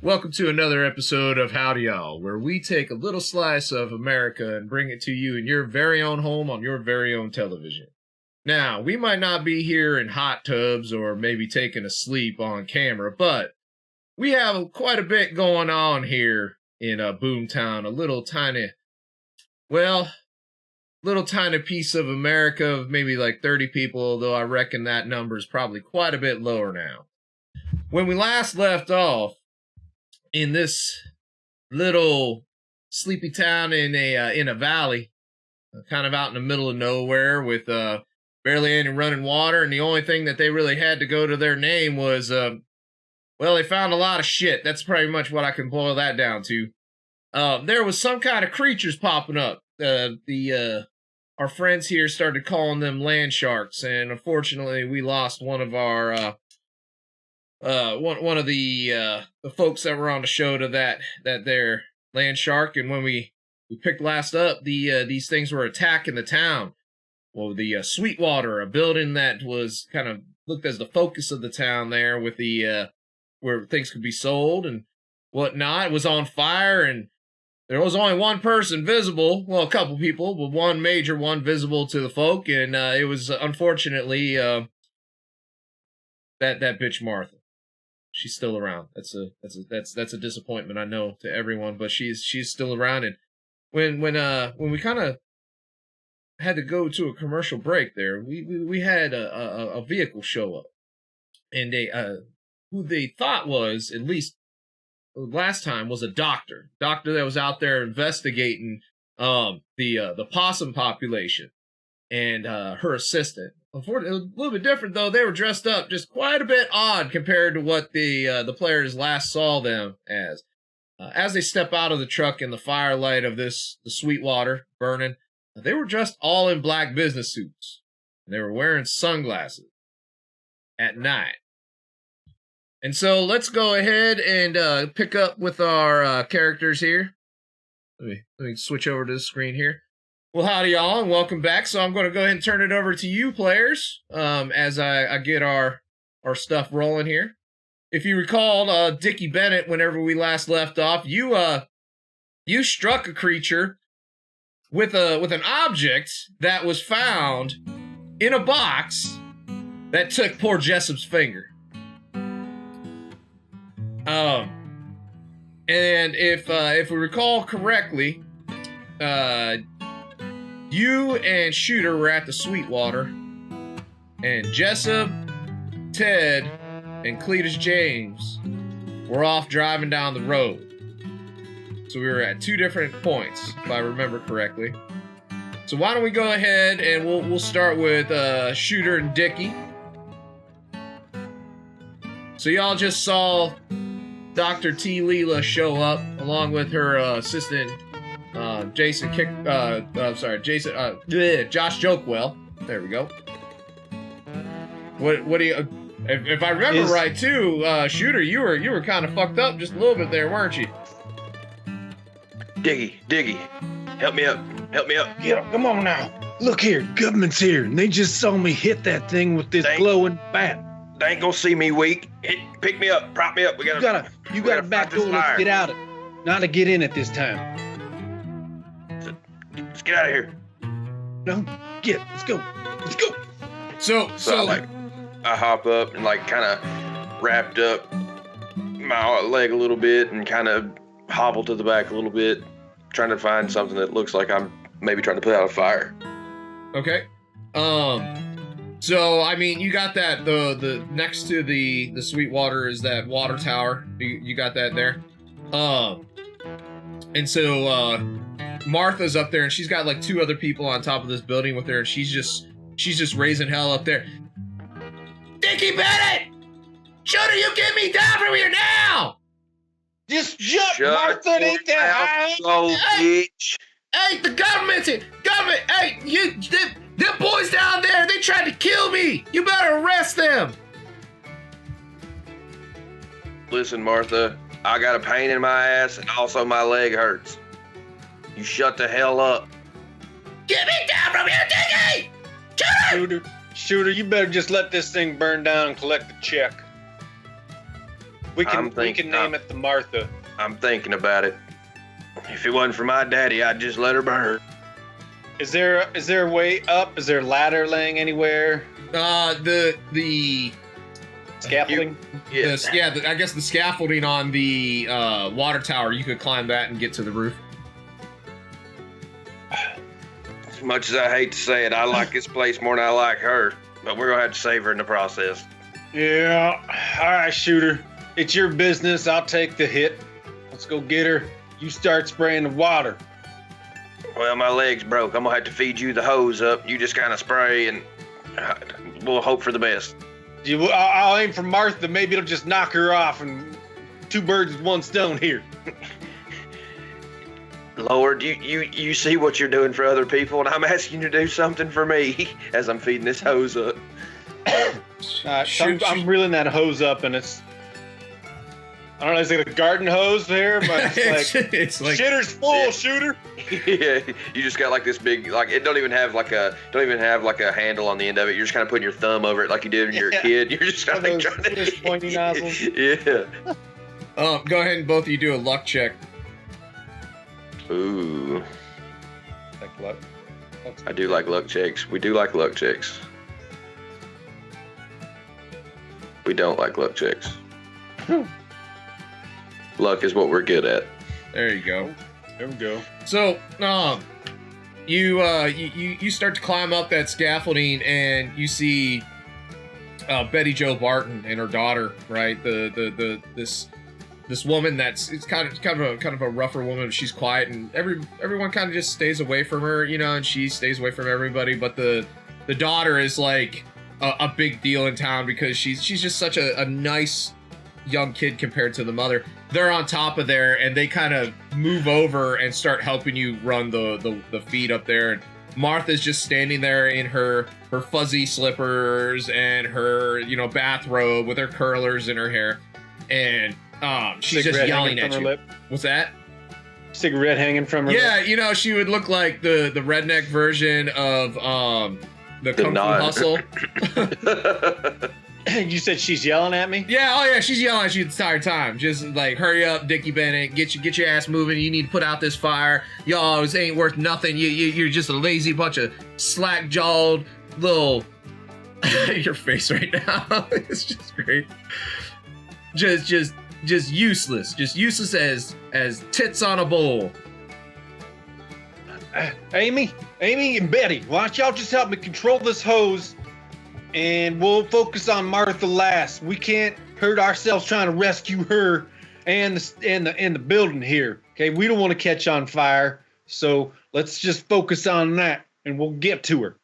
Welcome to another episode of Howdy, y'all, where we take a little slice of America and bring it to you in your very own home on your very own television. Now, we might not be here in hot tubs or maybe taking a sleep on camera, but we have quite a bit going on here in Boomtown, a little tiny piece of America of maybe like 30 people, although I reckon that number is probably quite a bit lower now. When we last left off, in this little sleepy town in a valley, kind of out in the middle of nowhere with barely any running water, and the only thing that they really had to go to their name was, they found a lot of shit. That's pretty much what I can boil that down to. There was some kind of creatures popping up. Our friends here started calling them land sharks, and unfortunately we lost one of our one of the folks that were on the show to that there land shark, and when we picked last up, these things were attacking the town. Well, the Sweetwater, a building that was kind of looked as the focus of the town there, with the where things could be sold and whatnot, was on fire, and there was only one person visible. Well, a couple people, but one major one visible to the folk, and it was unfortunately that bitch Martha. She's still around. That's a disappointment, I know, to everyone, but she's still around. And when we kind of had to go to a commercial break there, we had a vehicle show up, and they who they thought was, at least last time, was a doctor that was out there investigating the possum population, and her assistant. Unfortunately, it was a little bit different, though. They were dressed up just quite a bit odd compared to what the players last saw them as. As they step out of the truck in the firelight of the Sweetwater burning, they were dressed all in black business suits. They were wearing sunglasses at night. And so let's go ahead and pick up with our characters here. Let me switch over to the screen here. Well, howdy, y'all, and welcome back. So I'm going to go ahead and turn it over to you, players, as I get our stuff rolling here. If you recall, Dickie Bennett, whenever we last left off, you struck a creature with an object that was found in a box that took poor Jessup's finger. And if we recall correctly, you and Shooter were at the Sweetwater, and Jessup, Ted, and Cletus James were off driving down the road. So we were at two different points, if I remember correctly. So why don't we go ahead and we'll start with Shooter and Dickie. So y'all just saw Dr. T. Leela show up along with her assistant, Josh Jokewell. There we go. What do you? If I remember right, too, Shooter, you were kind of fucked up just a little bit there, weren't you? Diggy, help me up. Get up, come on now. Look here, government's here, and they just saw me hit that thing with this glowing bat. They ain't gonna see me weak. Pick me up, prop me up. You gotta back door. Let's get out of it. Not to get in at this time. Let's get out of here. No, let's go. So I hop up and kind of wrapped up my leg a little bit and kind of hobble to the back a little bit, trying to find something that looks like I'm maybe trying to put out a fire. Okay. So I mean, you got that the next to the Sweetwater is that water tower. You got that there. And so Martha's up there, and she's got like two other people on top of this building with her, and she's just raising hell up there. Dickie Bennett! Shooter, you get me down from here now! Just shut Martha, ain't that high? Hey, the government's here! Hey, them boys down there, they tried to kill me! You better arrest them! Listen, Martha, I got a pain in my ass, and also my leg hurts. You shut the hell up. Get me down from here, Dickie! Shooter, you better just let this thing burn down and collect the check. We can name it the Martha. I'm thinking about it. If it wasn't for my daddy, I'd just let her burn. Is there a way up? Is there a ladder laying anywhere? The scaffolding. I guess the scaffolding on the water tower. You could climb that and get to the roof. As much as I hate to say it, I like this place more than I like her. But we're gonna have to save her in the process. Yeah. All right, shooter. It's your business. I'll take the hit. Let's go get her. You start spraying the water. Well, my leg's broke. I'm gonna have to feed you the hose up. You just kind of spray, and we'll hope for the best. I'll aim for Martha. Maybe it'll just knock her off, and 2 birds with 1 stone here. Lord, you see what you're doing for other people, and I'm asking you to do something for me as I'm feeding this hose up. I'm reeling that hose up, and it's... I don't know, is it a garden hose there? But it's like shitter's full, shooter. Yeah, you just got like this big, like it don't even have like a handle on the end of it. You're just kind of putting your thumb over it like you did when you were a kid. You're just kind of trying to pointy nozzles. Yeah. Go ahead and both of you do a luck check. Ooh. Like luck. I do like luck checks. We do like luck checks. We don't like luck checks. Luck is what we're good at. There you go. There we go. So, you start to climb up that scaffolding, and you see Betty Jo Barton and her daughter. Right, this woman that's it's kind of a rougher woman. She's quiet, and everyone kind of just stays away from her, and she stays away from everybody. But the daughter is like a big deal in town because she's just such a nice young kid compared to the mother. They're on top of there, and they kind of move over and start helping you run the feed up there. And Martha's just standing there in her fuzzy slippers and her bathrobe with her curlers in her hair, and she's just yelling at you. Lip. What's that? Cigarette hanging from her lip. Yeah, she would look like the redneck version of the Kung Fu Hustle. You said she's yelling at me? Yeah, oh yeah, she's yelling at you the entire time. Just like, hurry up, Dickie Bennett, get your ass moving. You need to put out this fire. Y'all, this ain't worth nothing. You're just a lazy bunch of slack-jawed little... Your face right now. It's just great. Just useless. Just useless as tits on a bowl. Amy and Betty, why don't y'all just help me control this hose? And we'll focus on Martha last. We can't hurt ourselves trying to rescue her and the building here. Okay, we don't want to catch on fire, so let's just focus on that, and we'll get to her.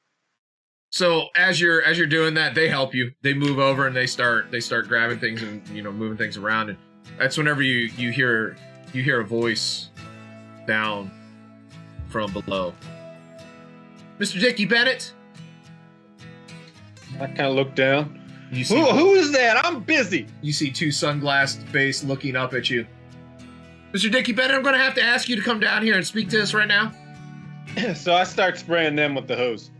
So as you're doing that, they help you. They move over and they start grabbing things and moving things around. And that's whenever you hear a voice down from below. Mr. Dickie Bennett. I kind of look down. You see who is that? I'm busy. You see 2 sunglassed face looking up at you. Mr. Dickie Bennett, I'm going to have to ask you to come down here and speak to us right now. So I start spraying them with the hose.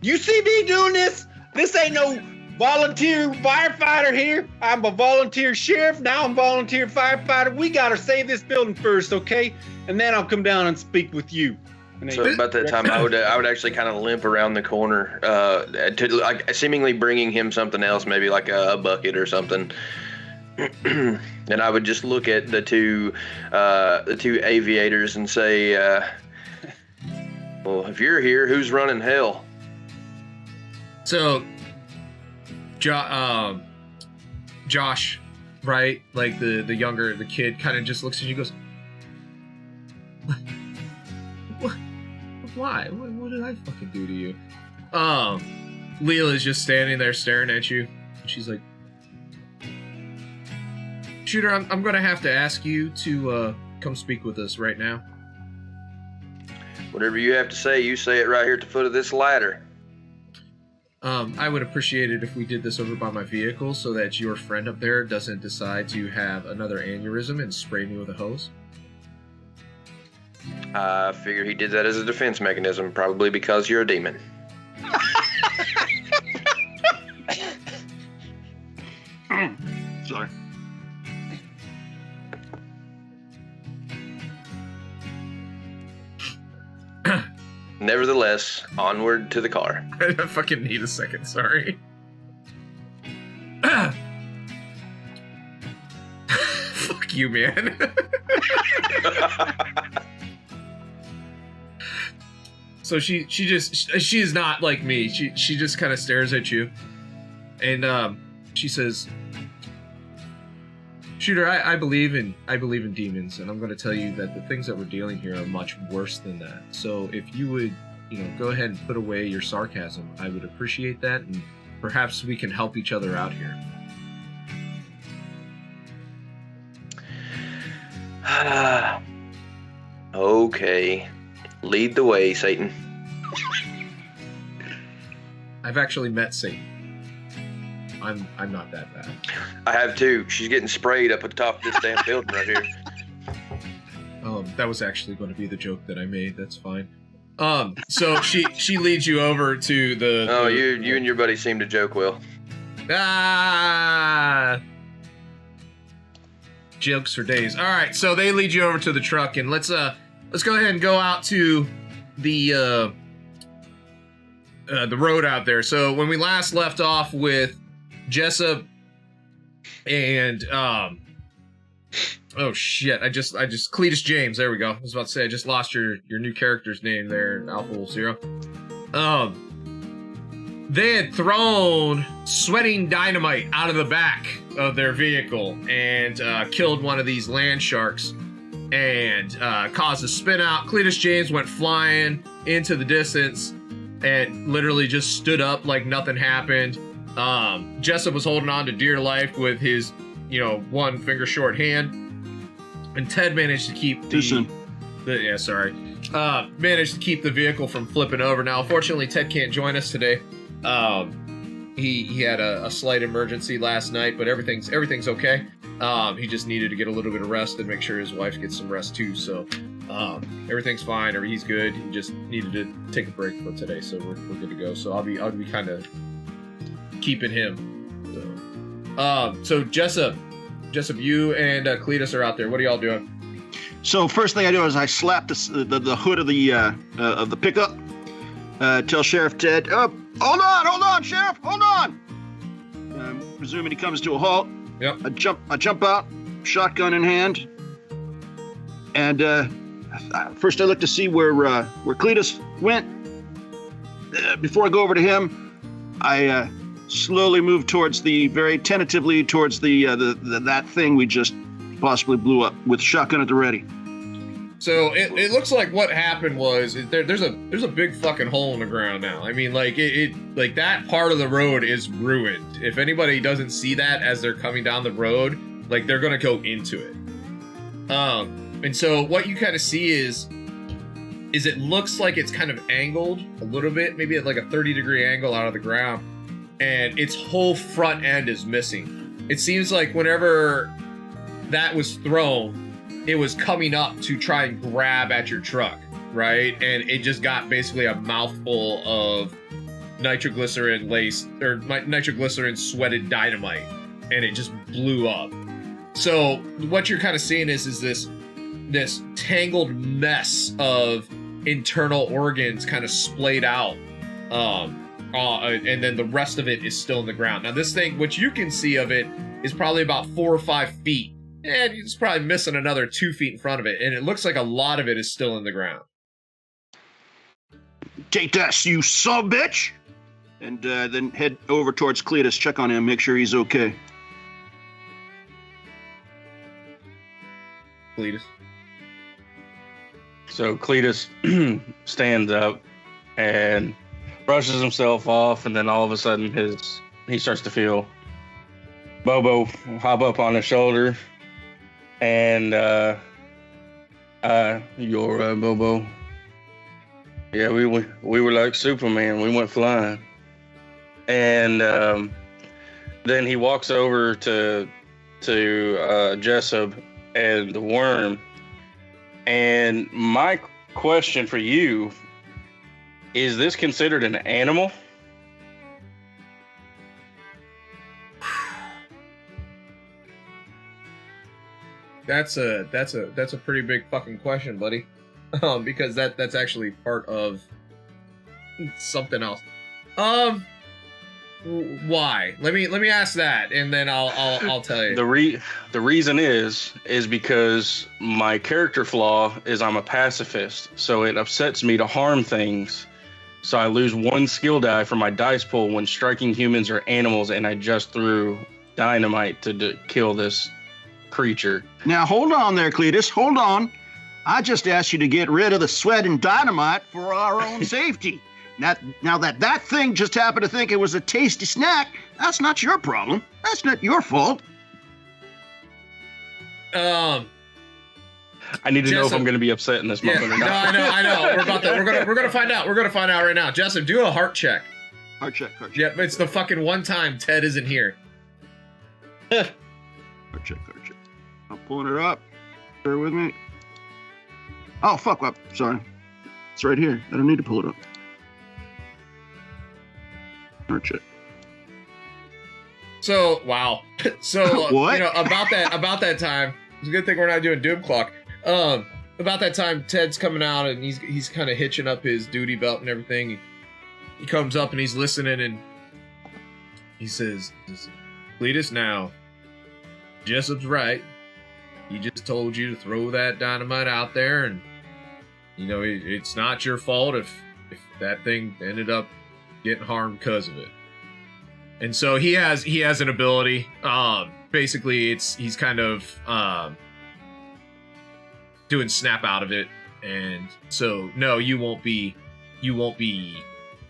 You see me doing this? This ain't no volunteer firefighter here. I'm a volunteer sheriff. Now I'm volunteer firefighter. We got to save this building first, okay? And then I'll come down and speak with you. So about that time, I would actually kind of limp around the corner, to like seemingly bringing him something else, maybe like a bucket or something. And I would just look at the two aviators and say, "Well, if you're here, who's running hell?" So, Josh, right? Like the kid kind of just looks at you and goes, "What? Why? What did I fucking do to you?" Leela's just standing there staring at you. And she's like, "Shooter, I'm gonna have to ask you to come speak with us right now." Whatever you have to say, you say it right here at the foot of this ladder. I would appreciate it if we did this over by my vehicle so that your friend up there doesn't decide to have another aneurysm and spray me with a hose. I figure he did that as a defense mechanism, probably because you're a demon. Sorry. Nevertheless, onward to the car. I fucking need a second, sorry. Fuck you, man. So she is not like me. She just kind of stares at you, and she says, "Shooter, I believe in demons, and I'm going to tell you that the things that we're dealing here are much worse than that. So if you would, go ahead and put away your sarcasm, I would appreciate that, and perhaps we can help each other out here." Okay. Lead the way, Satan. I've actually met Satan. I'm not that bad. I have too. She's getting sprayed up at the top of this damn building right here. That was actually going to be the joke that I made. That's fine. So she leads you over to the. Oh, you and your buddy seem to joke well. Jokes for days. All right, so they lead you over to the truck, and let's go ahead and go out to the road out there. So when we last left off with Jessup and oh shit, I just Cletus James. There we go. I was about to say I just lost your new character's name there, Alpha Wolf Zero. They had thrown sweating dynamite out of the back of their vehicle and killed one of these land sharks and caused a spin out. Cletus James went flying into the distance and literally just stood up like nothing happened. Jessup was holding on to dear life with his, one finger short hand, and Ted managed to keep managed to keep the vehicle from flipping over. Now, unfortunately, Ted can't join us today. He had a slight emergency last night, but everything's okay. He just needed to get a little bit of rest and make sure his wife gets some rest too. So everything's fine, or he's good. He just needed to take a break for today, so we're good to go. So I'll be kind of keeping him. So Jessup, you and Cletus are out there. What are y'all doing? So first thing I do is I slap the hood of the pickup. Tell Sheriff Ted, hold on, Sheriff, hold on. Presuming he comes to a halt. Yep. I jump out, shotgun in hand, and first I look to see where Cletus went. Before I go over to him, I slowly move very tentatively towards that thing we just possibly blew up with shotgun at the ready. So it looks like what happened was there's a big fucking hole in the ground now. I mean, like like that part of the road is ruined. If anybody doesn't see that as they're coming down the road, like they're gonna go into it. And so what you kind of see is it looks like it's kind of angled a little bit, maybe at like a 30-degree angle out of the ground, and its whole front end is missing. It seems like whenever that was thrown, it was coming up to try and grab at your truck, right? And it just got basically a mouthful of nitroglycerin sweated dynamite, and it just blew up. So what you're kind of seeing is this tangled mess of internal organs kind of splayed out, and then the rest of it is still in the ground. Now this thing, what you can see of it, is probably about 4 or 5 feet. And it's probably missing another 2 feet in front of it, and it looks like a lot of it is still in the ground. Take that, you son of a bitch! And then head over towards Cletus, check on him, make sure he's okay. Cletus. So Cletus stands up and brushes himself off, and then all of a sudden he starts to feel Bobo hop up on his shoulder. And you're Bobo. Yeah, we were like Superman. We went flying. And then he walks over to Jessup and the worm. And my question for you, is this considered an animal? that's a pretty big fucking question, buddy. Because that's actually part of something else. Why? Let me ask that, and then I'll tell you. The reason is because my character flaw is I'm a pacifist, so it upsets me to harm things. So I lose 1 skill die from my dice pool when striking humans or animals, and I just threw dynamite to kill this creature. Now hold on there, Cletus. Hold on. I just asked you to get rid of the sweat and dynamite for our own safety. Now that thing just happened to think it was a tasty snack, that's not your problem. That's not your fault. I need to know if I'm going to be upset in this moment or not. I know. We're gonna find out. We're gonna find out right now. Jessup, do a heart check. Heart check. Yep, it's the fucking one time Ted isn't here. Heart check. I'm pulling it up. Bear with me. Oh, fuck up. Sorry. It's right here. I don't need to pull it up. Heart check. So, wow. So, what? About that time, it's a good thing we're not doing Doom Clock. About that time, Ted's coming out and he's kind of hitching up his duty belt and everything. He comes up and he's listening and he says, Cletus, now, Jessup's right. He just told you to throw that dynamite out there, and it's not your fault if that thing ended up getting harmed because of it. And so he has an ability. Basically, he's kind of doing snap out of it, and so no, you won't be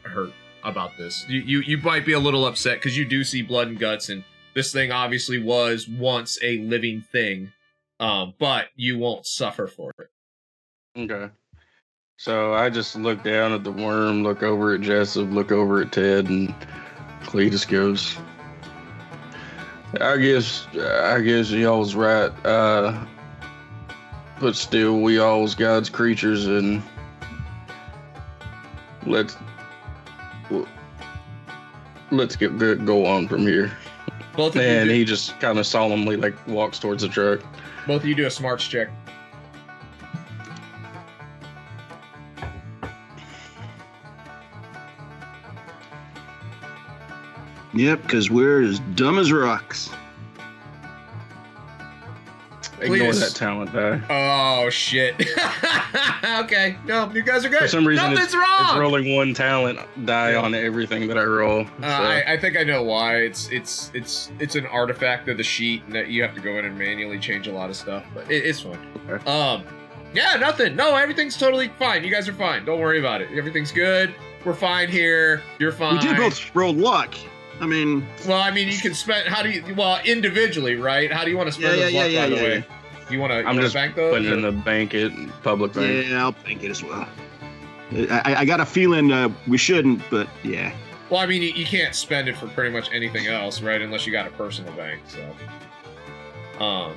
hurt about this. You might be a little upset because you do see blood and guts, and this thing obviously was once a living thing. But you won't suffer for it. Okay. So I just look down at the worm, look over at Jessup, look over at Ted, and Cletus goes, I guess y'all's right. But still, we all's God's creatures, and let's go on from here. And he just kind of solemnly walks towards the truck. Both of you do a smarts check. Yep, because we're as dumb as rocks. Ignore that talent die. Oh, shit. Okay. No, you guys are good. For some reason, nothing's wrong. It's rolling 1 talent die on everything that I roll. So. I think I know why. It's an artifact of the sheet, and that you have to go in and manually change a lot of stuff. But it's fine. Okay. Yeah, nothing. No, everything's totally fine. You guys are fine. Don't worry about it. Everything's good. We're fine here. You're fine. We did both roll luck. You can spend. Individually, right? How do you want to spend those luck, by the way? You want to? I'm just bank those? Putting it in the bank it, public bank. Yeah, I'll bank it as well. I got a feeling we shouldn't, but yeah. Well, you can't spend it for pretty much anything else, right? Unless you got a personal bank. So,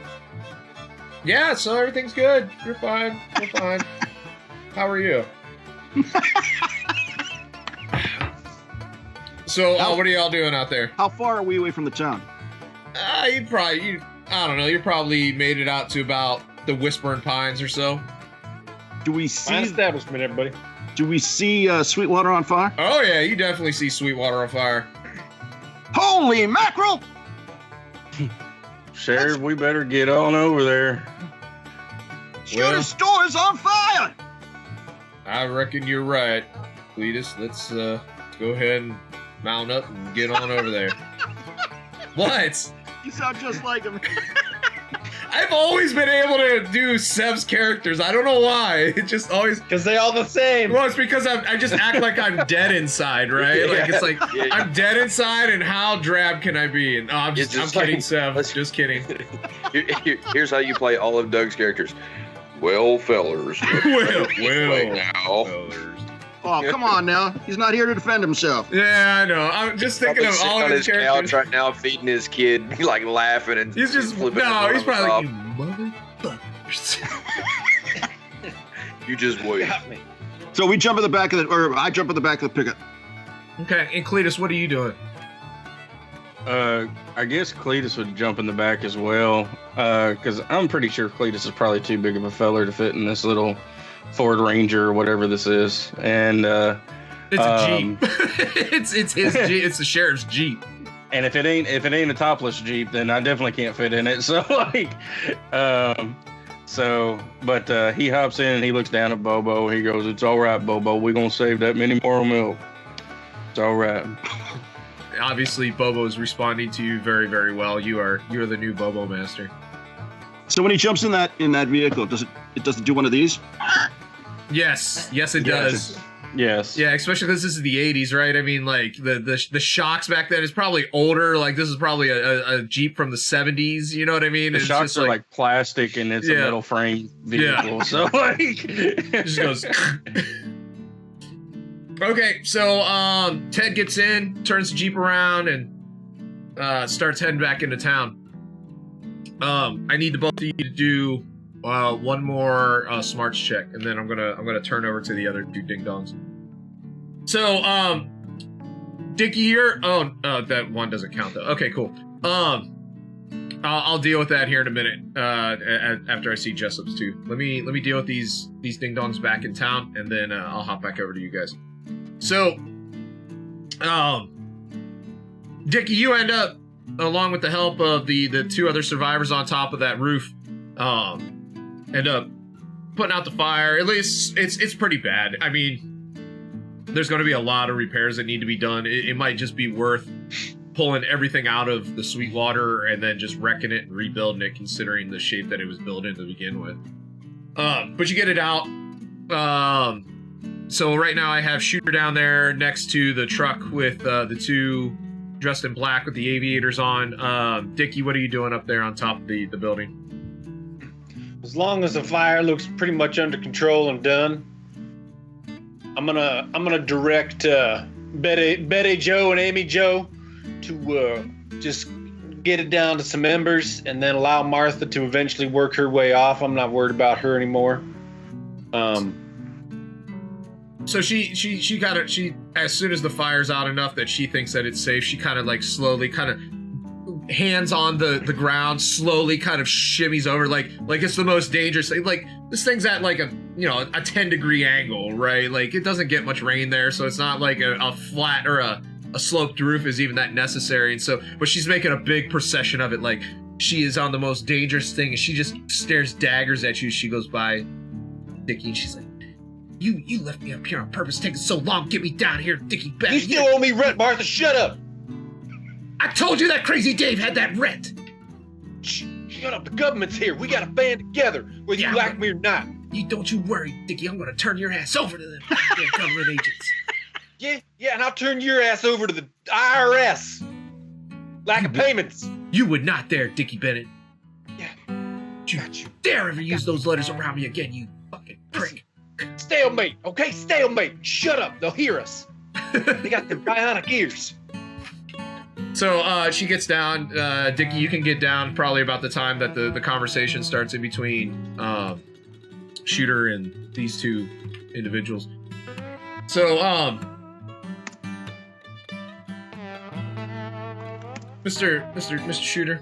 yeah. So everything's good. You're fine. We're fine. How are you? So, what are y'all doing out there? How far are we away from the town? I don't know. You probably made it out to about the Whispering Pines or so. Do we see my establishment, everybody? Do we see Sweetwater on fire? Oh yeah, you definitely see Sweetwater on fire. Holy mackerel! Sheriff, we better get on over there. Shooter's store's on fire! I reckon you're right, Cletus. Let's go ahead and mount up and get on over there. What? You sound just like him. I've always been able to do Sev's characters. I don't know why. It just always... Because they all the same. Well, it's because I just act like I'm dead inside, right? Yeah. I'm dead inside, and how drab can I be? And I'm kidding, Sev. Just kidding. Here's how you play all of Doug's characters. Well, fellers. Well, now. Fellers. Oh, come on now. He's not here to defend himself. Yeah, I know. I'm just thinking of all of his characters. On his couch right now, feeding his kid, laughing and he's just flipping. No, he's probably like, you motherfuckers. You just wait. So we jump in the back of I jump in the back of the pickup. Okay, and Cletus, what are you doing? I guess Cletus would jump in the back as well, because I'm pretty sure Cletus is probably too big of a feller to fit in this little Ford Ranger or whatever this is, and it's a Jeep. it's his Jeep. It's the sheriff's Jeep. And if it ain't a topless Jeep, then I definitely can't fit in it. So like, but he hops in and he looks down at Bobo. He goes, "It's all right, Bobo. We're gonna save that mini more milk. It's all right." Obviously, Bobo is responding to you very, very well. You are the new Bobo master. So when he jumps in that vehicle, does it do one of these? Yes, it does. Yes. Yeah, especially because this is the 80s, right? I mean, like, the shocks back then is probably older. Like, this is probably a Jeep from the 70s, you know what I mean? The shocks are like plastic and it's a metal frame vehicle. Yeah. So, like... it just goes... Okay, so Ted gets in, turns the Jeep around, and starts heading back into town. I need the both of you to do one more smarts check, and then I'm gonna turn over to the other two ding dongs. So, Dickie, you're that one doesn't count though. Okay, cool. I'll deal with that here in a minute. After I see Jessup's too. Let me deal with these ding dongs back in town, and then I'll hop back over to you guys. So, Dickie, you end up, along with the help of the two other survivors on top of that roof, end up putting out the fire. At least it's pretty bad. I mean, there's going to be a lot of repairs that need to be done. It might just be worth pulling everything out of the Sweetwater and then just wrecking it and rebuilding it, considering the shape that it was built in to begin with. But you get it out. So right now I have Shooter down there next to the truck with the two dressed in black with the aviators on. Dickie, what are you doing up there on top of the building? As long as the fire looks pretty much under control and done, I'm gonna direct Betty Joe and Amy Joe to just get it down to some embers, and then allow Martha to eventually work her way off. I'm not worried about her anymore. So she kind of, as soon as the fire's out enough that she thinks that it's safe, she kind of like slowly kind of hands on the ground, slowly kind of shimmies over like it's the most dangerous thing. Like, this thing's at like a 10-degree angle, right? Like, it doesn't get much rain there, so it's not like a flat or a sloped roof is even that necessary. And so, but she's making a big procession of it, like she is on the most dangerous thing, and she just stares daggers at you. She goes by Dickie, and she's like, You left me up here on purpose, taking so long. Get me down here, Dickie. You still owe me rent, Martha. Shut up. I told you that crazy Dave had that rent. Shut up. The government's here. We gotta band together, whether you like me or not. Don't you worry, Dickie. I'm gonna turn your ass over to the government agents. Yeah, and I'll turn your ass over to the IRS. Lack of payments. You would not dare, Dickie Bennett. Yeah. You dare ever use those letters around me again, you fucking prick. Stalemate, okay? Stalemate. Shut up. They'll hear us. They got them bionic ears. So she gets down. Dickie, you can get down probably about the time that the conversation starts in between Shooter and these two individuals. So, Mr. Shooter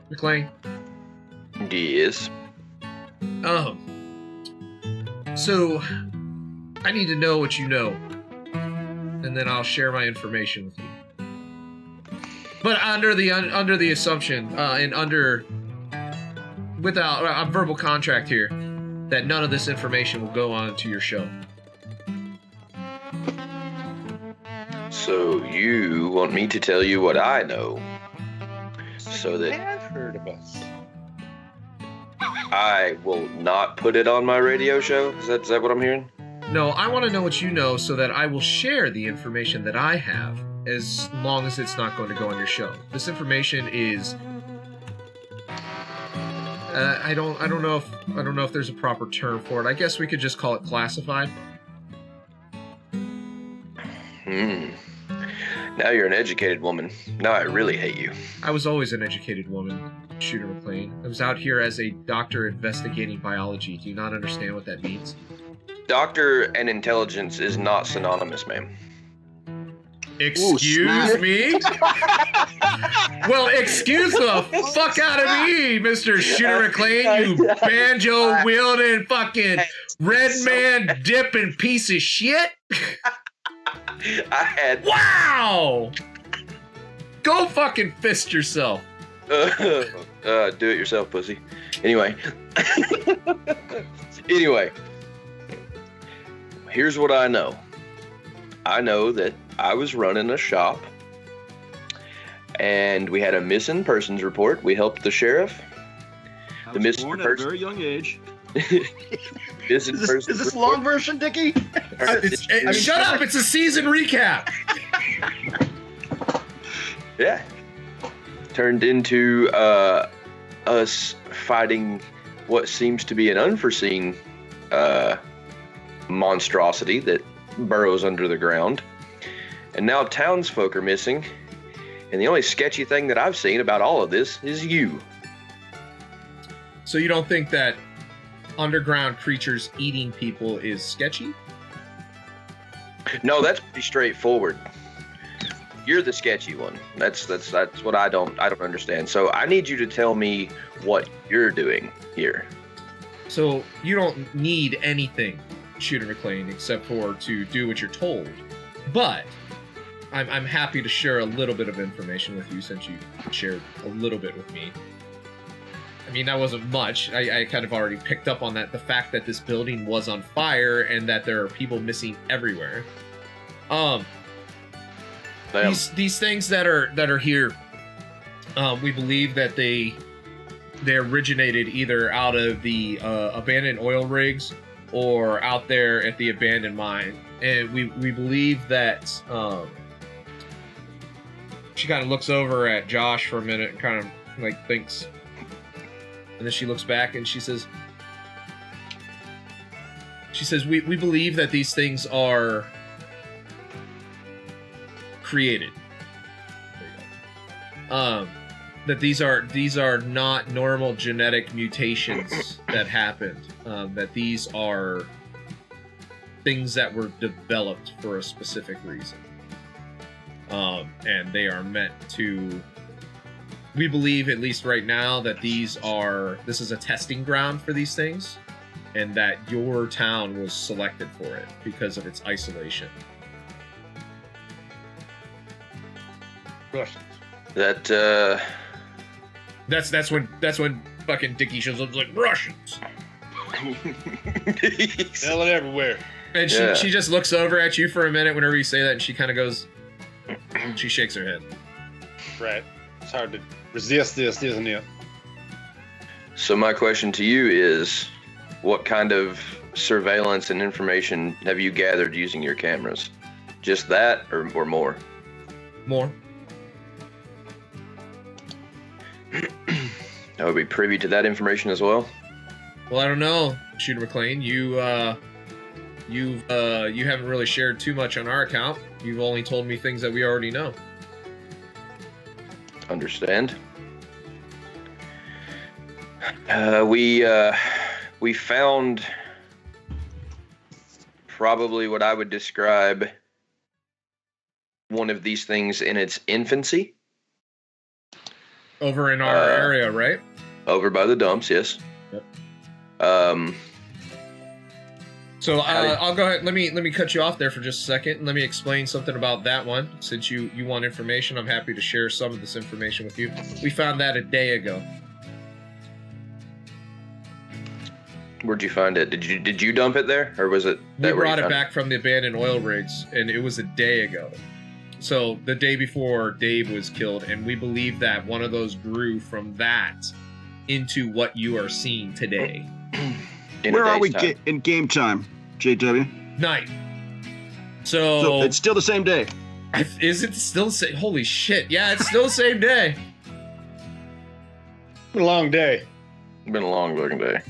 McLean. Yes. So I need to know what you know, and then I'll share my information with you. But under the assumption and without a verbal contract here, that none of this information will go on to your show. So you want me to tell you what I know, so that I've heard of us. I will not put it on my radio show? Is that what I'm hearing? No, I want to know what you know so that I will share the information that I have, as long as it's not going to go on your show. This information is I don't know if there's a proper term for it. I guess we could just call it classified. Now you're an educated woman. Now I really hate you. I was always an educated woman, Shooter McLean. I was out here as a doctor investigating biology. Do you not understand what that means? Doctor and intelligence is not synonymous, ma'am. Excuse me? Well, excuse the fuck out of me, Mr. Shooter McLean, you banjo-wielding fucking red man dipping piece of shit. Wow! Go fucking fist yourself. Do it yourself, pussy. Anyway. Here's what I know. I know that I was running a shop and we had a missing persons report. We helped the sheriff. I was born at a very young age. Is this long version, Dickie? Shut up! It's a season recap. Yeah. Turned into us fighting what seems to be an unforeseen monstrosity that burrows under the ground. And now townsfolk are missing. And the only sketchy thing that I've seen about all of this is you. So you don't think that underground creatures eating people is sketchy? No, that's pretty straightforward. You're the sketchy one. That's what I don't understand. So I need you to tell me what you're doing here. So you don't need anything, Shooter McLean, except for to do what you're told. But I'm happy to share a little bit of information with you since you shared a little bit with me. I mean, that wasn't much. I kind of already picked up on that. The fact that this building was on fire and that there are people missing everywhere. These things that are here, we believe that they originated either out of the abandoned oil rigs or out there at the abandoned mine. And we believe that she kind of looks over at Josh for a minute and kind of like thinks. And then she looks back and she says, we believe that these things are created. There you go. That these are not normal genetic mutations that happened. That these are things that were developed for a specific reason. And they are meant to. We believe, at least right now, that this is a testing ground for these things, and that your town was selected for it because of its isolation. That That's when fucking Dickie shows up like Russians. Yelling everywhere. And she just looks over at you for a minute whenever you say that, and she kind of goes. She shakes her head. Right. It's hard to resist this, isn't it? So my question to you is, what kind of surveillance and information have you gathered using your cameras? Just that or more? More. I would be privy to that information as well. Well, I don't know, Shooter McLean. You haven't really shared too much on our account. You've only told me things that we already know. Understand. We found probably what I would describe one of these things in its infancy. Over in our area, right? Over by the dumps, yes. Yep. So I'll go ahead. Let me cut you off there for just a second. Let me explain something about that one. Since you want information, I'm happy to share some of this information with you. We found that a day ago. Where'd you find it? Did you dump it there, or was it? We brought it back from the abandoned oil rigs, and it was a day ago. So the day before Dave was killed, and we believe that one of those grew from that into what you are seeing today. Where are we in game time, JW? Night. So it's still the same day. Is it still the same? Holy shit. Yeah, it's still the same day. Been a long day. Been a long fucking day.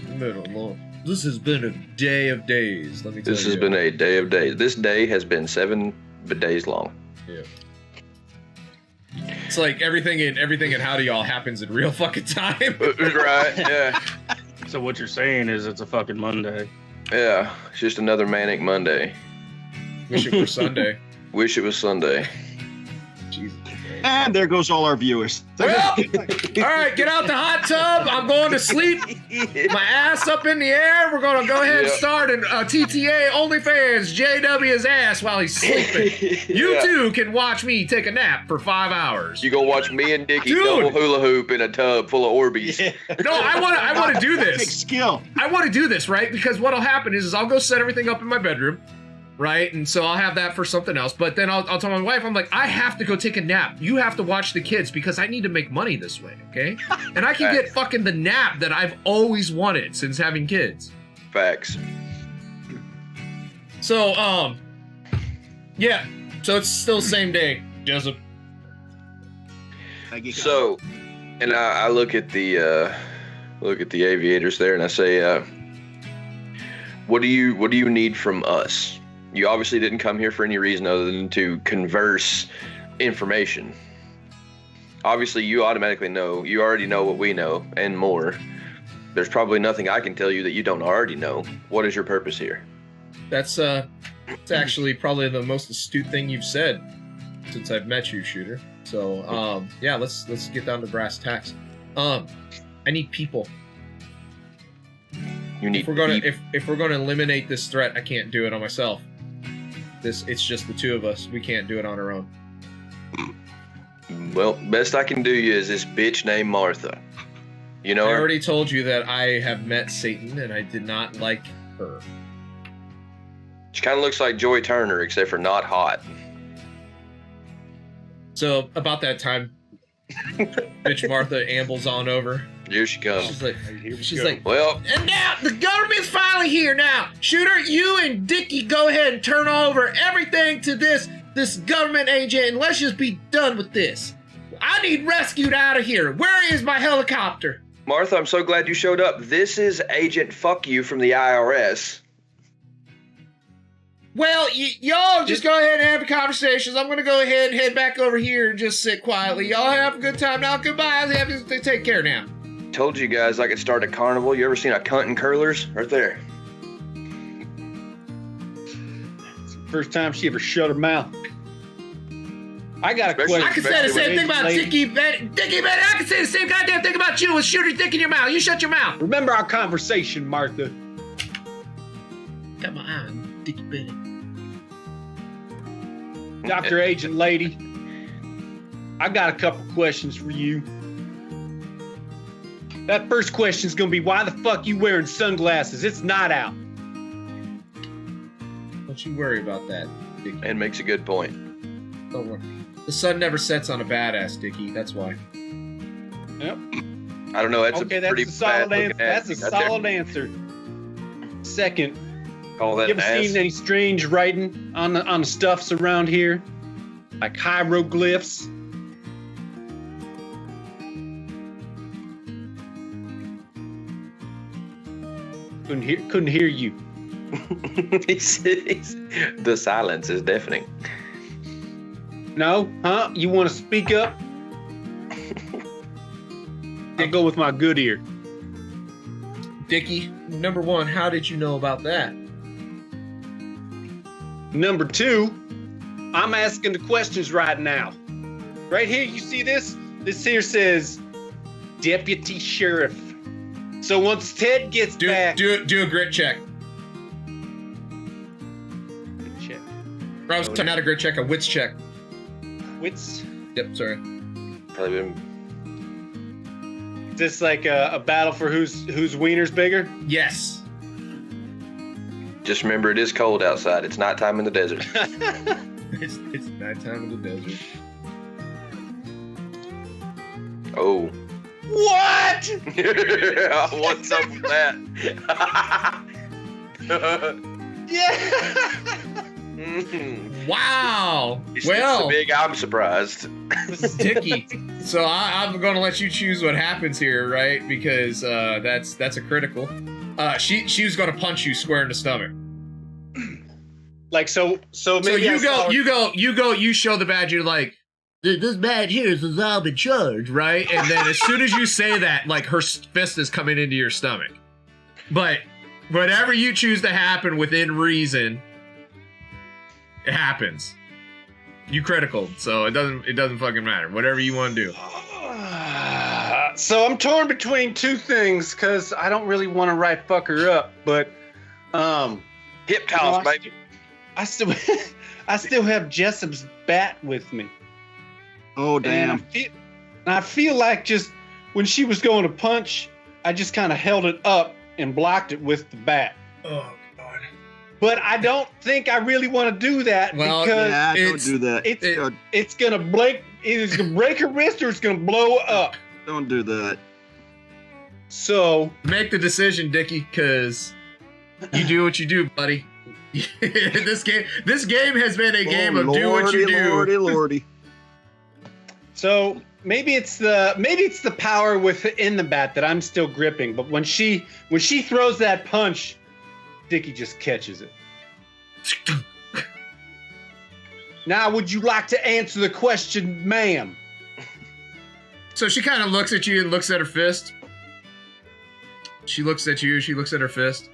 This has been a day of days, let me tell you. This has been a day of days. This day has been 7 days long. Yeah. It's like everything in Howdy all happens in real fucking time. Right, yeah. So what you're saying is it's a fucking Monday. Yeah, it's just another manic Monday. Wish it were Sunday. Wish it was Sunday. And there goes all our viewers. Well, all right, get out the hot tub. I'm going to sleep. My ass up in the air. We're going to go ahead and start an TTA OnlyFans JW's ass while he's sleeping. You too can watch me take a nap for 5 hours. You gonna watch me and Dickie double hula hoop in a tub full of Orbeez. No, I want to do this. Big skill. I want to do this, right? Because what'll happen is I'll go set everything up in my bedroom. Right, and so I'll have that for something else. But then I'll tell my wife, I'm like, I have to go take a nap. You have to watch the kids because I need to make money this way, okay? And I can get fucking the nap that I've always wanted since having kids. Facts. So, yeah. So it's still the same day, Joseph. So, and I look at the aviators there, and I say, what do you need from us? You obviously didn't come here for any reason other than to converse information. Obviously, you automatically know. You already know what we know and more. There's probably nothing I can tell you that you don't already know. What is your purpose here? It's actually probably the most astute thing you've said since I've met you, Shooter. So, yeah, let's get down to brass tacks. I need people. You need if we're gonna eliminate this threat, I can't do it on myself. It's just the two of us. We can't do it on our own. Well, best I can do you is this bitch named Martha. You know I her? already told you that I have met Satan and I did not like her. She kind of looks like Joy Turner, except for not hot. So about that time, bitch Martha ambles on over. Here she comes. She's like, well, and now the government's finally here. Now, Shooter, you and Dickie go ahead and turn over everything to this government agent, and let's just be done with this. I need rescued out of here. Where is my helicopter? Martha, I'm so glad you showed up. This is Agent Fuck You from the IRS. Well, y'all just go ahead and have conversations. I'm going to go ahead and head back over here and just sit quietly. Y'all have a good time now. Goodbye. Have to take care now. Told you guys I could start a carnival. You ever seen a cunt and curlers? Right there. It's the first time she ever shut her mouth. I got a question. I can say the same thing about Dickie Betty. I can say the same goddamn thing about you with Shooter dick in your mouth. You shut your mouth. Remember our conversation, Martha. Got my eye on Dickie Betty. Dr. Agent Lady, I got a couple questions for you. That first question is going to be, why the fuck you wearing sunglasses? It's not out. Don't you worry about that, Dickie. And makes a good point. Don't worry. The sun never sets on a badass, Dickie. That's why. Yep. I don't know. That's okay, a pretty that's a solid bad answer. That's a solid answer. Second, call that you ever ass. seen any strange writing on the stuffs around here? Like hieroglyphs? Couldn't hear you. The silence is deafening. No? Huh? You want to speak up? I'll go with my good ear. Dickie, number one, how did you know about that? Number two, I'm asking the questions right now. Right here, you see this? This here says Deputy Sheriff. So once Ted gets back... Do a grit check. Check. I was talking about a grit check, a wits check. Wits? Yep, sorry. Probably been... Is this like a battle for whose wiener's bigger? Yes. Just remember, it is cold outside. It's nighttime in the desert. It's nighttime in the desert. Oh. What? What's up with that? Yeah. Wow. It's Well, a big I'm surprised. Dickie. So I'm going to let you choose what happens here, right? Because that's a critical. She was going to punch you square in the stomach. Like so maybe you show the badge. You're like, this bad here has all been charged, right? And then as soon as you say that, like her fist is coming into your stomach. But whatever you choose to happen within reason, it happens. You critical, so it doesn't fucking matter. Whatever you want to do. So I'm torn between two things because I don't really want to right fuck her up, but Hip toss, baby. I still have Jessup's bat with me. Oh, damn. And I feel like just when she was going to punch, I just kind of held it up and blocked it with the bat. Oh God! But I don't think I really want to do that because don't do that. It's gonna break. It's gonna break her wrist or it's gonna blow up. Don't do that. So make the decision, Dickie, because you do what you do, buddy. This game has been a game of do what you do. Lordy. So maybe it's the power within the bat that I'm still gripping, but when she throws that punch, Dickie just catches it. Now, would you like to answer the question, ma'am? So she kind of looks at you and looks at her fist. She looks at you. She looks at her fist.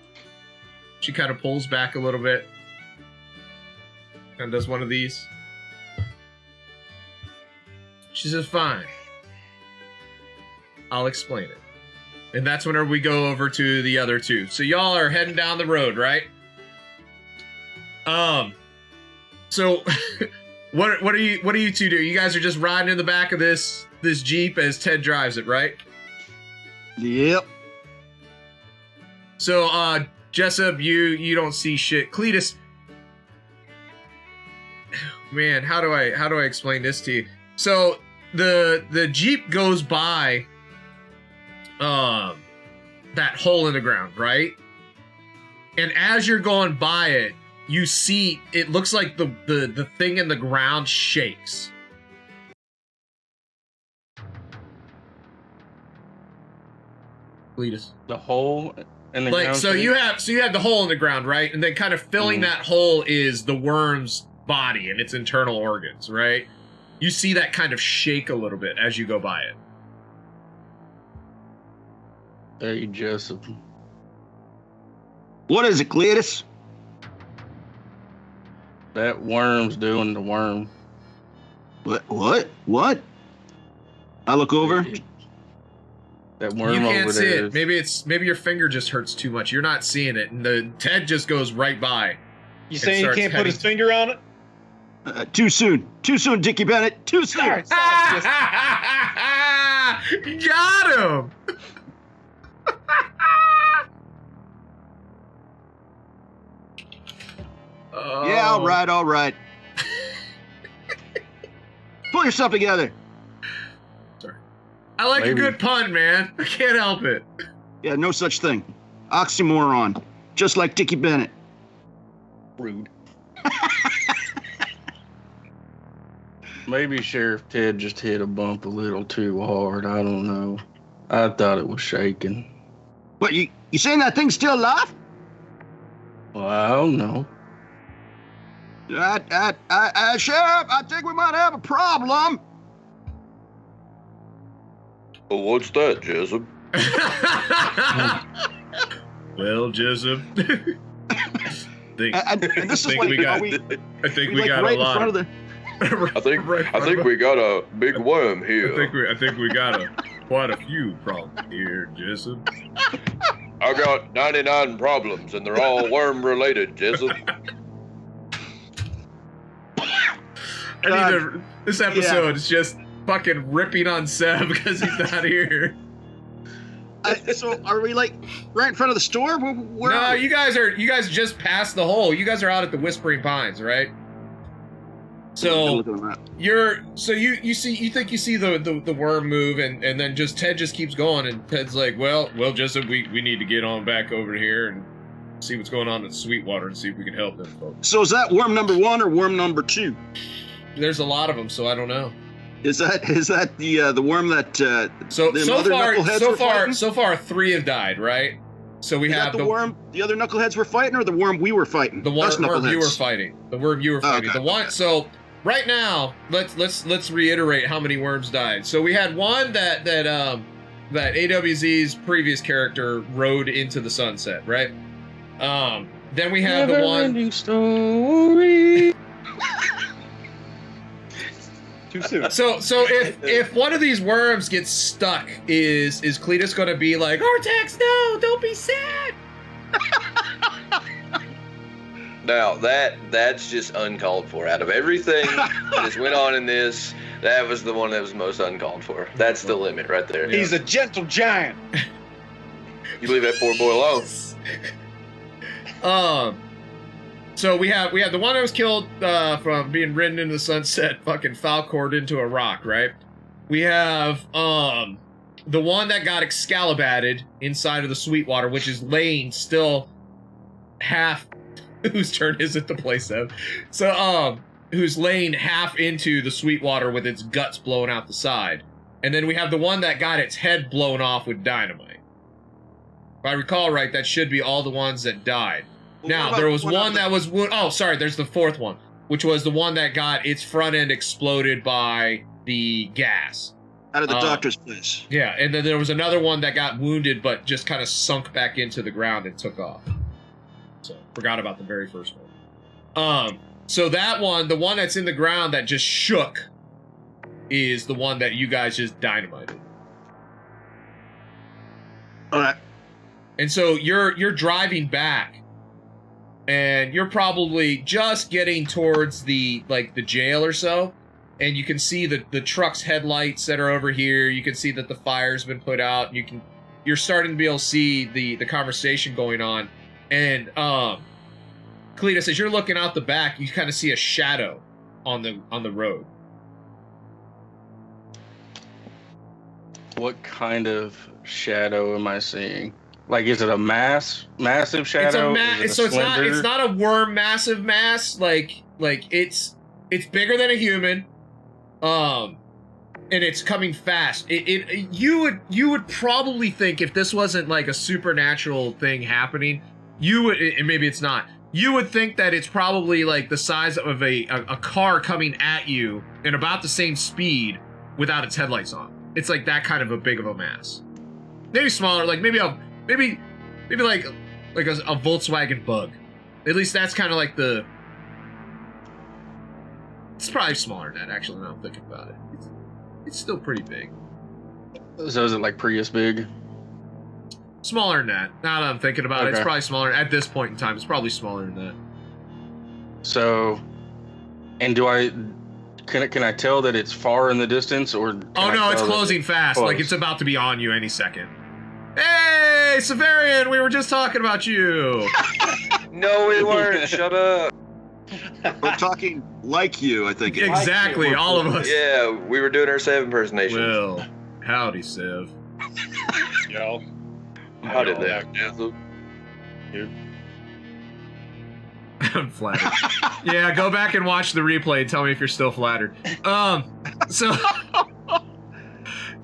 She kind of pulls back a little bit. And does one of these. She says, fine. I'll explain it. And that's whenever we go over to the other two. So y'all are heading down the road, right? So what do you two do? You guys are just riding in the back of this Jeep as Ted drives it, right? Yep. So Jessup, you don't see shit. Cletus, man, how do I explain this to you? So the Jeep goes by that hole in the ground, right? And as you're going by it, you see it looks like the thing in the ground shakes. Cletus. The hole in the ground. So you have the hole in the ground, right? And then kind of filling that hole is the worm's body and its internal organs, right? You see that kind of shake a little bit as you go by it. Hey, Joseph. What is it, Cletus? That worm's doing the worm. What? I look over. That worm you can't over see there. it. Maybe your finger just hurts too much. You're not seeing it, and Ted just goes right by. You saying he can't put his finger on it? Too soon, Dickie Bennett. Too soon. Sorry, Got him. Yeah, all right. Pull yourself together. Sorry. I like a good pun, man. I can't help it. Yeah, no such thing. Oxymoron. Just like Dickie Bennett. Rude. Maybe Sheriff Ted just hit a bump a little too hard. I don't know. I thought it was shaking. What, you saying that thing's still alive? Well, I don't know. Sheriff, I think we might have a problem. Well, what's that, Jessup? Well, Jessup. And this is we got right a lot. In front of the... I think we got a big worm here. I think we got quite a few problems here, Jessup. I got 99 problems, and they're all worm related, Jessup. This episode is just fucking ripping on Seb because he's not here. So are we like right in front of the store? Where no, you guys just passed the hole. You guys are out at the Whispering Pines, right? So you think you see the worm move, and then Ted just keeps going, and Ted's like, well, Jessup, we need to get on back over here and see what's going on in Sweetwater and see if we can help them folks. So is that worm number 1 or worm number 2? There's a lot of them, so I don't know. Is that the worm that so far 3 have died, right? So we have the worm the other knuckleheads were fighting, or the worm we were fighting? The worm you were fighting. The worm you were fighting. Okay. The one. So right now, let's reiterate how many worms died. So we had one that AWZ's previous character rode into the sunset, right? Then we have the one. Story. Too soon. So if one of these worms gets stuck, is Cletus going to be like, Artax, no, don't be sad? Now that's just uncalled for. Out of everything that has went on in this, that was the one that was most uncalled for. That's the limit right there. He's a gentle giant. You leave that poor boy alone. So we have the one that was killed from being ridden into the sunset, fucking Falcored into a rock, right? We have the one that got excalibated inside of the Sweetwater, which is laying still half. Whose turn is it to play, Seth? So who's laying half into the Sweetwater with its guts blown out the side, and then we have the one that got its head blown off with dynamite. If I recall right, that should be all the ones that died. Well, now, there was one that was... Oh, sorry, there's the fourth one, which was the one that got its front end exploded by the gas. Out of the doctor's place. Yeah, and then there was another one that got wounded, but just kind of sunk back into the ground and took off. So, forgot about the very first one. So that one, the one that's in the ground that just shook, is the one that you guys just dynamited. All right. And so you're driving back, and you're probably just getting towards the jail or so, and you can see the truck's headlights that are over here. You can see that the fire's been put out. You're starting to be able to see the conversation going on, and Cletus, as you're looking out the back, you kind of see a shadow on the road. What kind of shadow am I seeing? Like, is it a massive shadow? It's not a worm massive mass. Like it's bigger than a human, and it's coming fast. You would probably think, if this wasn't like a supernatural thing happening, you would, and maybe it's not. You would think that it's probably like the size of a car coming at you in about the same speed without its headlights on. It's like that kind of a big of a mass. Maybe smaller, like maybe like a Volkswagen Bug. At least that's kind of like the... It's probably smaller than that, actually, now I'm thinking about it. It's still pretty big. So is it like Prius big? Smaller than that. Now that I'm thinking about it, it's probably smaller. At this point in time, it's probably smaller than that. So, and can I tell that it's far in the distance, or? Oh no, it's closing fast. Close. Like it's about to be on you any second. Hey, Severian, we were just talking about you. No, we weren't. Shut up. We're talking like you, I think. Exactly, all of us. Yeah, we were doing our Sev impersonation. Well, howdy, Sev. Yo. How did that? I'm flattered. Yeah, go back and watch the replay and tell me if you're still flattered.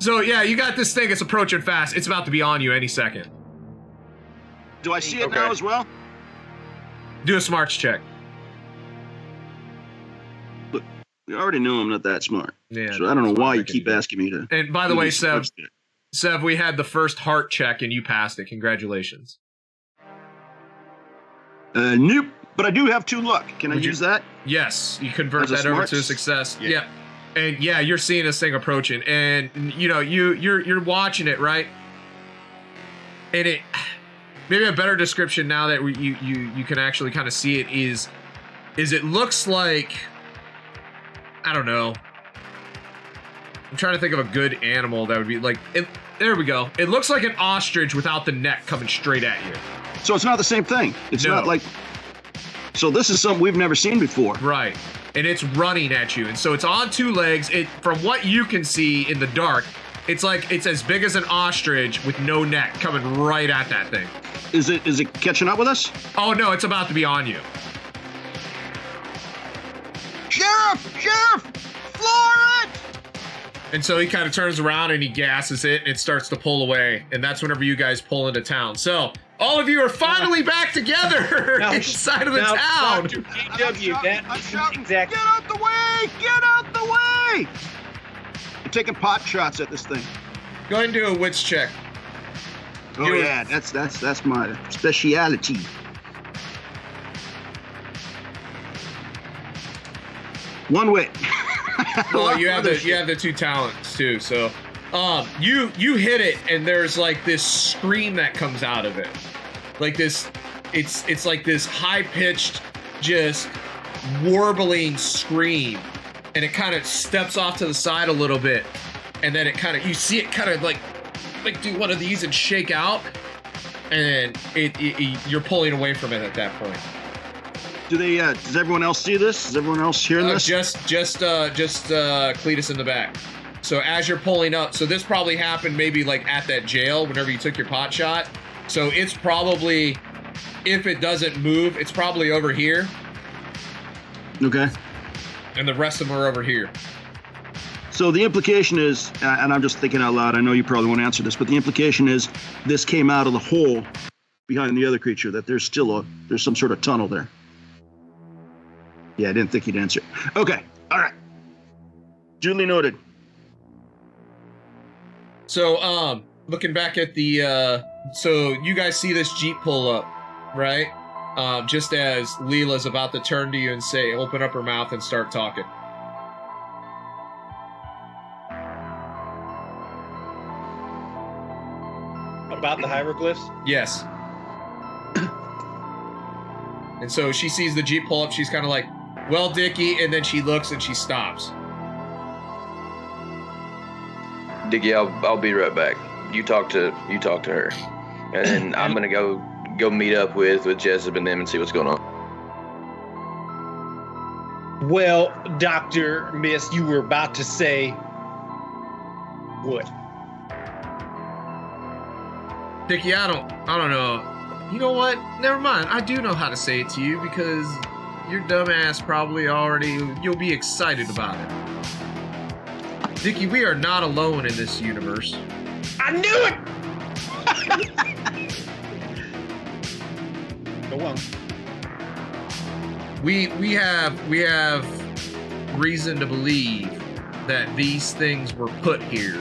So yeah, you got this thing. It's approaching fast. It's about to be on you any second. Do I see it now as well? Do a smarts check. Look, we already knew I'm not that smart. Yeah. So I don't know why you keep asking me to. And by the way, Sev, we had the first heart check and you passed it. Congratulations. Nope. But I do have 2 luck. Can I use that? Yes, you convert that over to a success. Yeah. And yeah, you're seeing this thing approaching, and you know you're watching it, right? And it, maybe a better description now that you can actually kind of see it is it looks like, I don't know. I'm trying to think of a good animal that would be like it. There we go. It looks like an ostrich without the neck coming straight at you. So it's not the same thing. It's not like. So this is something we've never seen before. Right. And it's running at you. And so it's on 2 legs. From what you can see in the dark, it's like it's as big as an ostrich with no neck coming right at that thing. Is it catching up with us? Oh no, it's about to be on you. Sheriff! Floor it! And so he kind of turns around and he gasses it and it starts to pull away. And that's whenever you guys pull into town. So all of you are finally back together inside of the town. Exactly. Get out the way! Get out the way! I'm taking pot shots at this thing. Go ahead and do a wits check. Oh yeah, that's my speciality. One wit. Well, you have the 2 talents too. So, you hit it, and there's like this scream that comes out of it, like this. It's like this high pitched, just warbling scream, and it kind of steps off to the side a little bit, and then you see it kind of like do one of these and shake out, and you're pulling away from it at that point. Do they? Does everyone else see this? Is everyone else hearing this? Just Cletus in the back. So as you're pulling up, so this probably happened maybe like at that jail whenever you took your pot shot. So it's probably, if it doesn't move, it's probably over here. Okay. And the rest of them are over here. So the implication is, and I'm just thinking out loud, I know you probably won't answer this, but the implication is this came out of the hole behind the other creature, that there's some sort of tunnel there. Yeah, I didn't think he'd answer. Okay, all right. Duly noted. So, looking back at the, so you guys see this Jeep pull up, right? Just as Leela's about to turn to you and say, open up her mouth and start talking. About the hieroglyphs? Yes. And so she sees the Jeep pull up, she's kind of like, well, Dickie, and then she looks and she stops. Dickie, I'll be right back. You talk to her, and then I'm gonna go meet up with Jessup and them and see what's going on. Well, Dr. Miss, you were about to say what? Dickie, I don't know. You know what? Never mind. I do know how to say it to you because your dumbass probably you'll be excited about it. Dickie, we are not alone in this universe. I knew it! Go on. We have reason to believe that these things were put here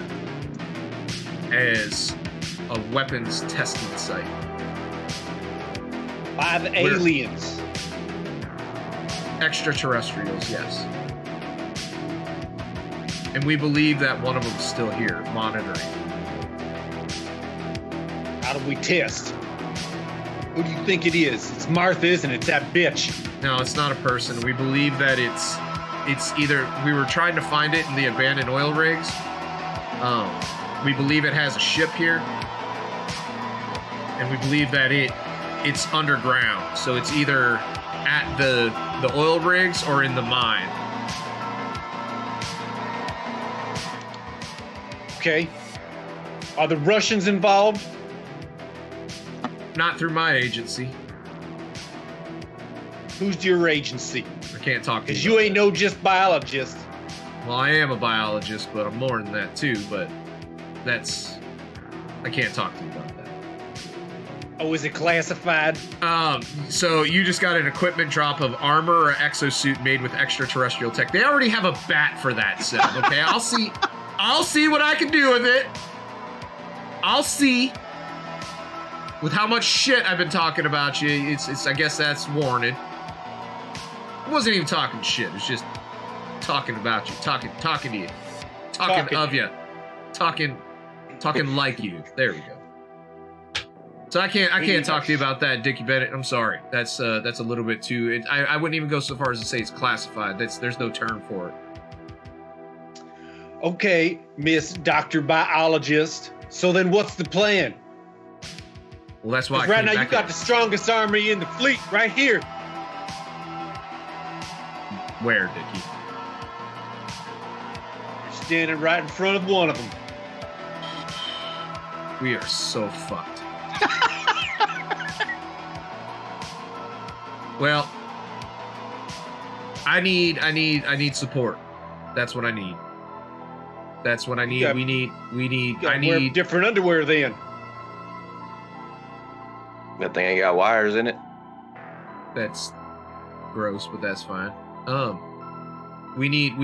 as a weapons testing site. By the aliens. Extraterrestrials, yes. And we believe that one of them's still here, monitoring. How do we test? Who do you think it is? It's Mathis, and it's that bitch. No, it's not a person. We believe that it's either, we were trying to find it in the abandoned oil rigs. We believe it has a ship here. And we believe that it's underground. So it's either at the oil rigs or in the mine. Okay. Are the Russians involved? Not through my agency. Who's your agency? I can't talk to you. Because you ain't no just biologist. Well, I am a biologist, but I'm more than that too, but I can't talk to you about that. Oh, is it classified? So you just got an equipment drop of armor or exosuit made with extraterrestrial tech. They already have a bat for that set, okay? I'll see what I can do with it. I'll see. With how much shit I've been talking about you, it's I guess that's warranted. I wasn't even talking shit. It was just talking about you, talking to you, talking of you, talking like you. There we go. So I can't talk to you about that, Dickie Bennett. I'm sorry. That's a little bit too. I wouldn't even go so far as to say it's classified. There's no term for it. Okay, Miss Dr. Biologist. So then what's the plan? Well, that's why. Right now you got the strongest army in the fleet right here. Where, Dickie? You're standing right in front of one of them. We are so fucked. Well, I need support. That's what I need. That's what I need. We need. I need wear different underwear then. That thing ain't got wires in it. That's gross, but that's fine. We need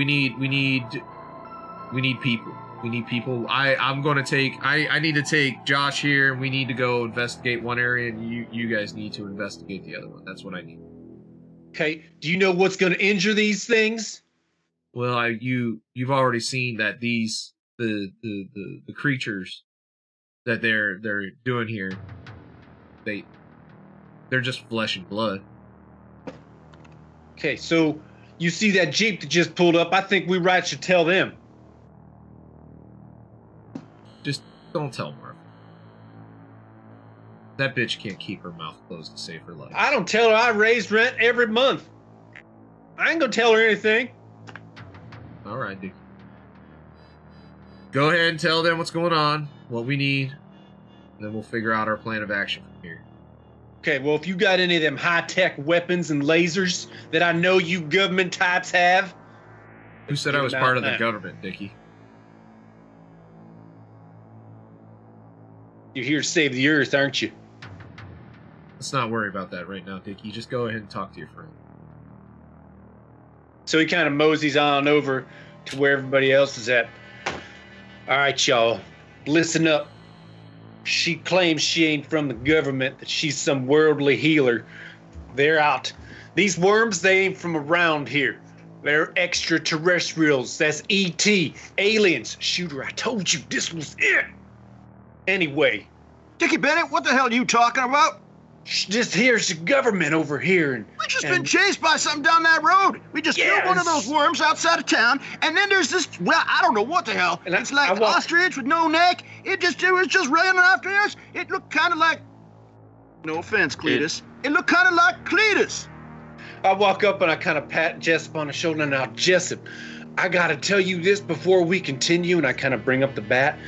people. We need people. I need to take Josh here, and we need to go investigate one area, and you guys need to investigate the other one. That's what I need. Okay. Do you know what's going to injure these things? Well, you've already seen that these the creatures that they're doing here, they're just flesh and blood. Okay, so you see that Jeep that just pulled up. I think we should tell them. Just don't tell Martha. That bitch can't keep her mouth closed to save her life. I don't tell her I raise rent every month. I ain't gonna tell her anything. All right, Dick. Go ahead and tell them what's going on, what we need, and then we'll figure out our plan of action from here. Okay, well, if you got any of them high-tech weapons and lasers that I know you government types have... Who said I was part of the government, Dickie? You're here to save the Earth, aren't you? Let's not worry about that right now, Dickie. Just go ahead and talk to your friend. So he kind of moseys on over to where everybody else is at. All right, y'all, listen up. She claims she ain't from the government, that she's some worldly healer. They're out. These worms, they ain't from around here. They're extraterrestrials. That's E.T. Aliens. Shooter, I told you this was it. Anyway. Dickie Bennett, what the hell are you talking about? Just here's the government over here. We just been chased by something down that road. We just killed one of those worms outside of town, and then there's this, well, I don't know what the hell. And it's like an ostrich with no neck. It was just running after us. It looked kind of like, no offense, Cletus. It looked kind of like Cletus. I walk up and I kind of pat Jessup on the shoulder. Now, Jessup, I got to tell you this before we continue, and I kind of bring up the bat.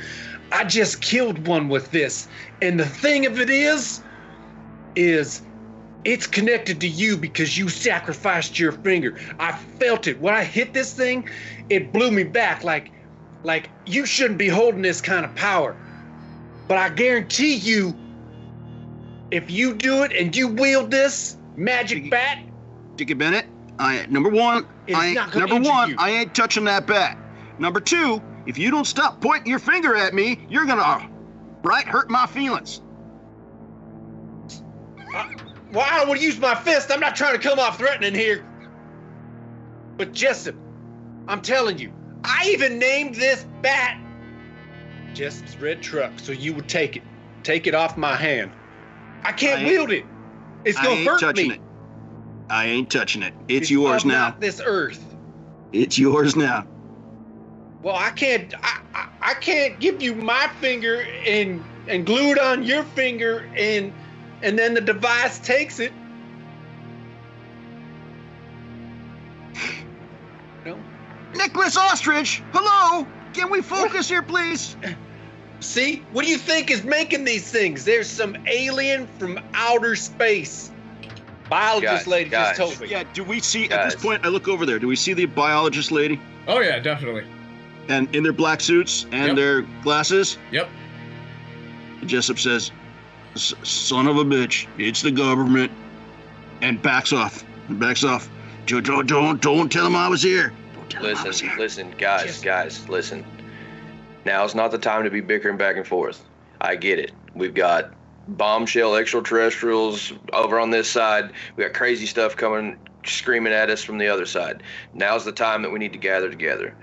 I just killed one with this, and the thing of it is it's connected to you because you sacrificed your finger. I felt it. When I hit this thing, it blew me back like you shouldn't be holding this kind of power. But I guarantee you, if you do it and you wield this magic bat... Dickie Bennett, number one, I ain't touching that bat. Number two, if you don't stop pointing your finger at me, you're gonna hurt my feelings. Well, I don't want to use my fist. I'm not trying to come off threatening here. But Jessup, I'm telling you, I even named this bat Jessup's red truck, so you would take it. Take it off my hand. I can't wield it. It's going to hurt me. I ain't touching it. It's yours now. Not this earth. It's yours now. Well, I can't give you my finger and glue it on your finger and then the device takes it. No. Nicholas Ostrich, hello. Can we focus here, please? See, what do you think is making these things? There's some alien from outer space. Biologist lady just told me. Yeah, do we see, at this point, I look over there, do we see the biologist lady? Oh, yeah, definitely. And in their black suits and their glasses? Yep. Jessup says, son of a bitch, it's the government. And backs off. Don't tell him I was here. Listen, guys, listen. Now's not the time to be bickering back and forth. I get it. We've got bombshell extraterrestrials over on this side. We got crazy stuff coming, screaming at us from the other side. Now's the time that we need to gather together.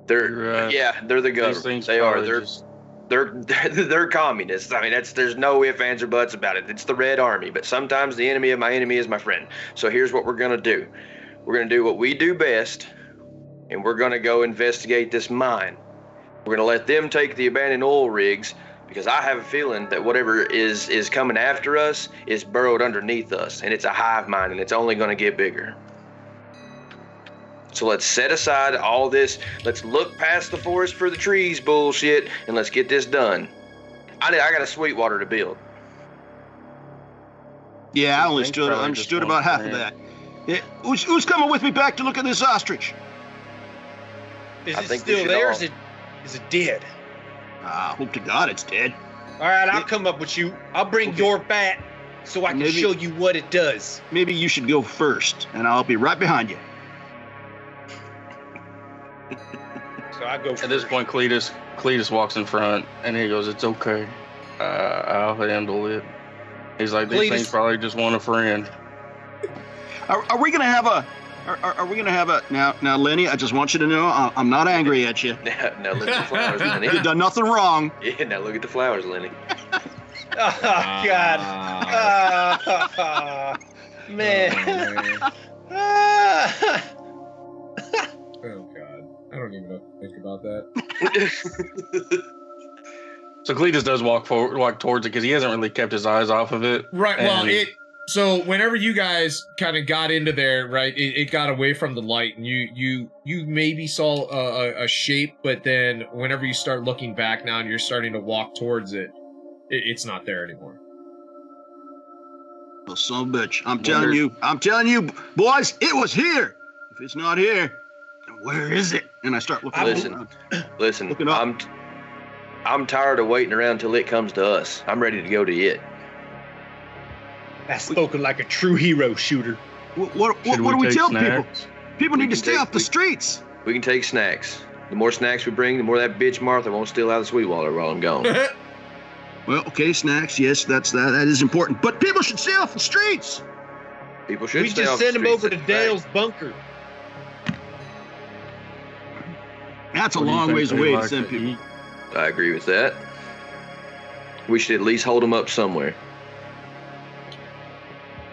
They're the government. They are. They're communists. I mean, there's no ifs, ands, or buts about it. It's the Red Army. But sometimes the enemy of my enemy is my friend. So here's what we're gonna do. We're gonna do what we do best, and we're gonna go investigate this mine. We're gonna let them take the abandoned oil rigs, because I have a feeling that whatever is coming after us is burrowed underneath us, and it's a hive mind, and it's only gonna get bigger. So let's set aside all this. Let's look past the forest for the trees bullshit, and let's get this done. I got a Sweetwater to build. Yeah, I understood about half of that. Yeah, who's coming with me back to look at this ostrich? Is it still there? Is it dead? I hope to God it's dead. All right, I'll come up with you. I'll bring your bat so I can show you what it does. Maybe you should go first, and I'll be right behind you. So I go first. At this point, Cletus walks in front, and he goes, "It's okay. I'll handle it." He's like, "These things probably just want a friend." Are we gonna have Are we gonna have a now, Lenny? I just want you to know I'm not angry at you. Now look at the flowers, Lenny. You've done nothing wrong. Yeah, now look at the flowers, Lenny. Oh, God. Man. Oh God, I don't even know what to think about that. So Cletus does walk towards it because he hasn't really kept his eyes off of it. Right. Well, so whenever you guys kind of got into there, right, it got away from the light, and you maybe saw a shape, but then whenever you start looking back now and you're starting to walk towards it, it's not there anymore. Well, son of a bitch. I'm telling you, boys, it was here. If it's not here, then where is it? And I start looking. Listen. Looking up. I'm tired of waiting around till it comes to us. I'm ready to go to it. That's spoken like a true hero, shooter. What do we tell people? People need to stay off the streets. We can take snacks. The more snacks we bring, the more that bitch Martha won't steal out of the Sweetwater while I'm gone. Well, okay, snacks. Yes, that is important. But people should stay off the streets. People should. We just send them over to Dale's bunker. That's a long ways away to send people. I agree with that. We should at least hold them up somewhere.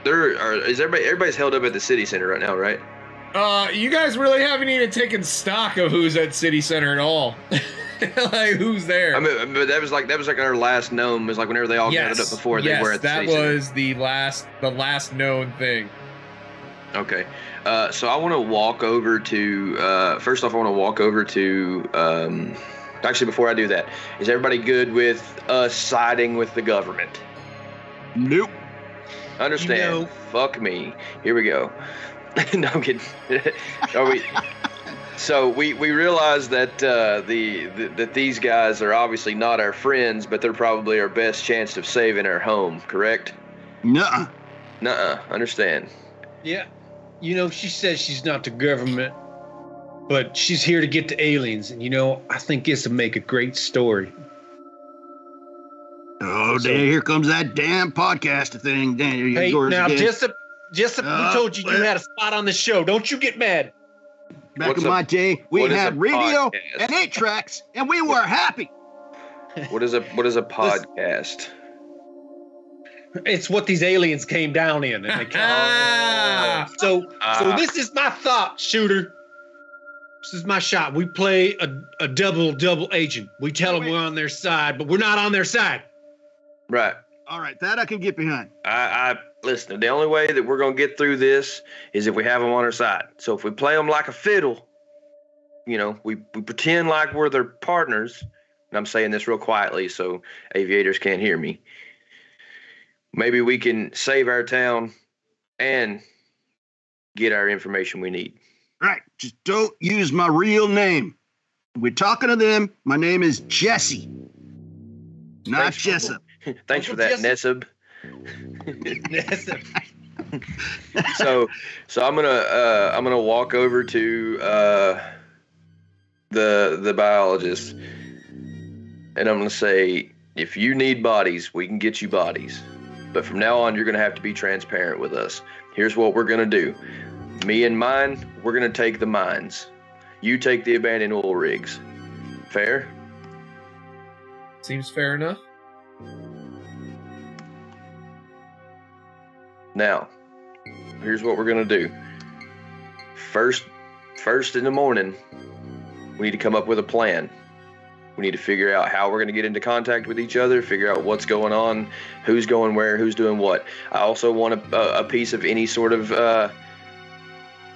Everybody's held up at the city center right now, right? You guys really haven't even taken stock of who's at City Center at all. Like, who's there? I mean, but that was like our last known. It was like whenever they all gathered up before they were at the City Center. That was the last known thing. Okay, so I want to walk over to. First off, I want to walk over to. Actually, before I do that, is everybody good with us siding with the government? Nope. Understand? Fuck me. Here we go. No, I'm kidding. So we realize that that these guys are obviously not our friends, but they're probably our best chance of saving our home. Correct? Nuh-uh. Understand? Yeah. She says she's not the government, but she's here to get the aliens, and I think this will make a great story. Oh, here comes that damn podcast thing. Hey, now, Jessup, we told you you had a spot on the show. Don't you get mad. Back in my day, we had radio and 8-tracks, and we were happy. What is a podcast? It's what these aliens came down in. And they So this is my thought, shooter. This is my shot. We play a double agent. We tell them we're on their side, but we're not on their side. Right. All right, that I can get behind. I listen. The only way that we're gonna get through this is if we have them on our side. So if we play them like a fiddle, we pretend like we're their partners. And I'm saying this real quietly so aviators can't hear me. Maybe we can save our town and get our information we need. Right. Just don't use my real name. We're talking to them. My name is Jesse, not Jessup. Thanks for that, Nessub. So I'm gonna walk over to the biologist, and I'm gonna say, if you need bodies, we can get you bodies, but from now on, you're gonna have to be transparent with us. Here's what we're gonna do. Me and mine, we're gonna take the mines. You take the abandoned oil rigs. Fair? Seems fair enough. Now, here's what we're gonna do. First in the morning, we need to come up with a plan. We need to figure out how we're gonna get into contact with each other, figure out what's going on, who's going where, who's doing what. I also want a piece of any sort of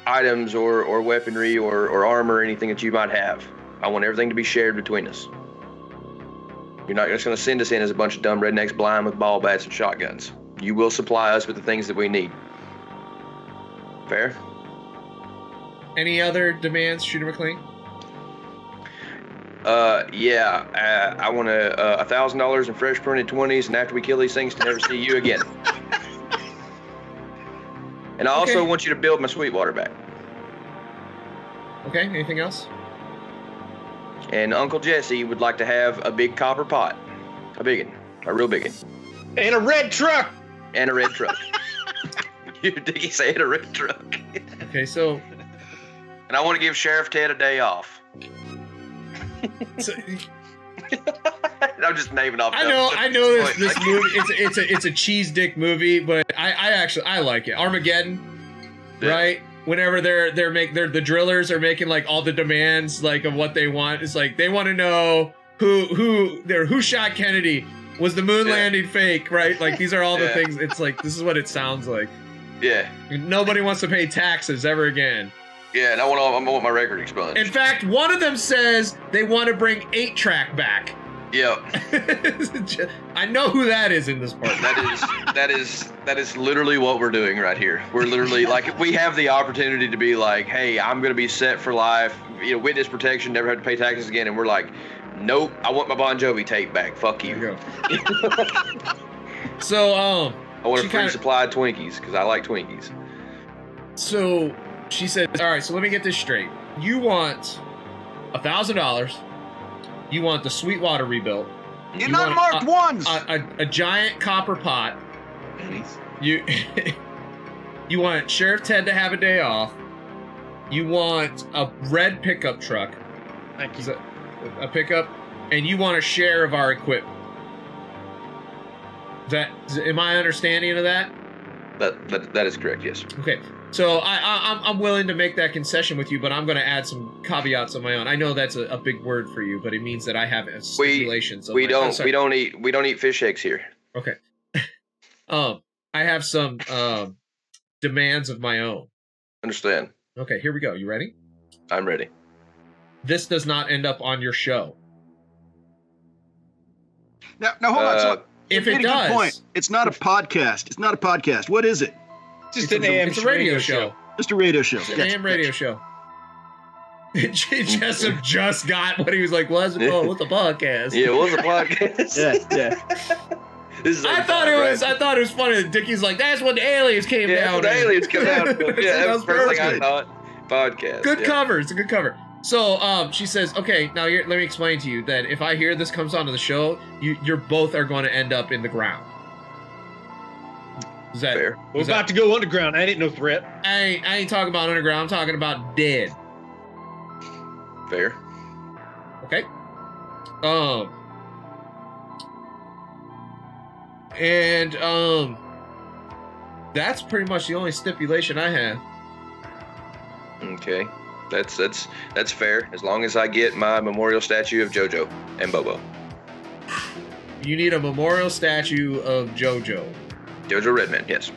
items or weaponry or armor or anything that you might have. I want everything to be shared between us. You're not just gonna send us in as a bunch of dumb rednecks blind with ball bats and shotguns. You will supply us with the things that we need. Fair? Any other demands, Shooter McLean? I want $1,000 in fresh printed 20s, and after we kill these things, to never see you again. And I also want you to build my Sweetwater back. Okay, anything else? And Uncle Jesse would like to have a big copper pot. A big one. A real big one. And a red truck. And a red truck. You say it, a red truck. Okay, so And I want to give Sheriff Ted a day off. so I'm just naming off. I know this movie. It's a cheese dick movie, but I like it. Armageddon, Yeah. right? Whenever they're the drillers are making like all the demands like of what they want. It's like they want to know who shot Kennedy. Was the moon landing fake, right? Like these are all the things. It's like this is what it sounds like. Yeah. Nobody wants to pay taxes ever again. Yeah, and I want my record expunged. In fact, one of them says they want to bring 8-track back. Yep. I know who that is in this part. That is literally what we're doing right here. We're literally like, we have the opportunity to be like, hey, I'm gonna be set for life, witness protection, never have to pay taxes again, and we're like, nope, I want my Bon Jovi tape back. Fuck you. There you go. So I want a free supply of Twinkies because I like Twinkies. So she said, all right, so let me get this straight. You want $1,000. You want the Sweetwater rebuilt. You're not marked ones. A giant copper pot. You you want Sheriff Ted to have a day off. You want a red pickup truck. Thank you. A pickup, and you want a share of our equipment. Am I understanding of that? That is correct. Yes. Okay. So I'm willing to make that concession with you, but I'm going to add some caveats of my own. I know that's a big word for you, but it means that I have stipulations. We don't eat fish eggs here. Okay. I have some demands of my own. Understand. Okay, here we go. You ready? I'm ready. This does not end up on your show. Now hold on. So if you it made a does, good point. It's not a podcast. It's not a podcast. What is it? Just an AM it's a radio show. Just a radio show. It's an AM radio show. Jessup just got what he was like. What's the podcast? Yeah, what's the podcast? yeah. This is I thought it was funny that Dickie's like, that's when the aliens came down. The aliens come out. Yeah, that was the first thing I perfect. thought. Podcast. Good cover. It's a good cover. So she says, okay, now let me explain to you that if I hear this comes onto the show, you're both are going to end up in the ground. Is that fair? We're about to go underground. I ain't no threat. I ain't talking about underground. I'm talking about dead. Fair. Okay. And that's pretty much the only stipulation I have. Okay. That's fair. As long as I get my memorial statue of JoJo and Bobo. You need a memorial statue of JoJo. JoJo Redman, yes.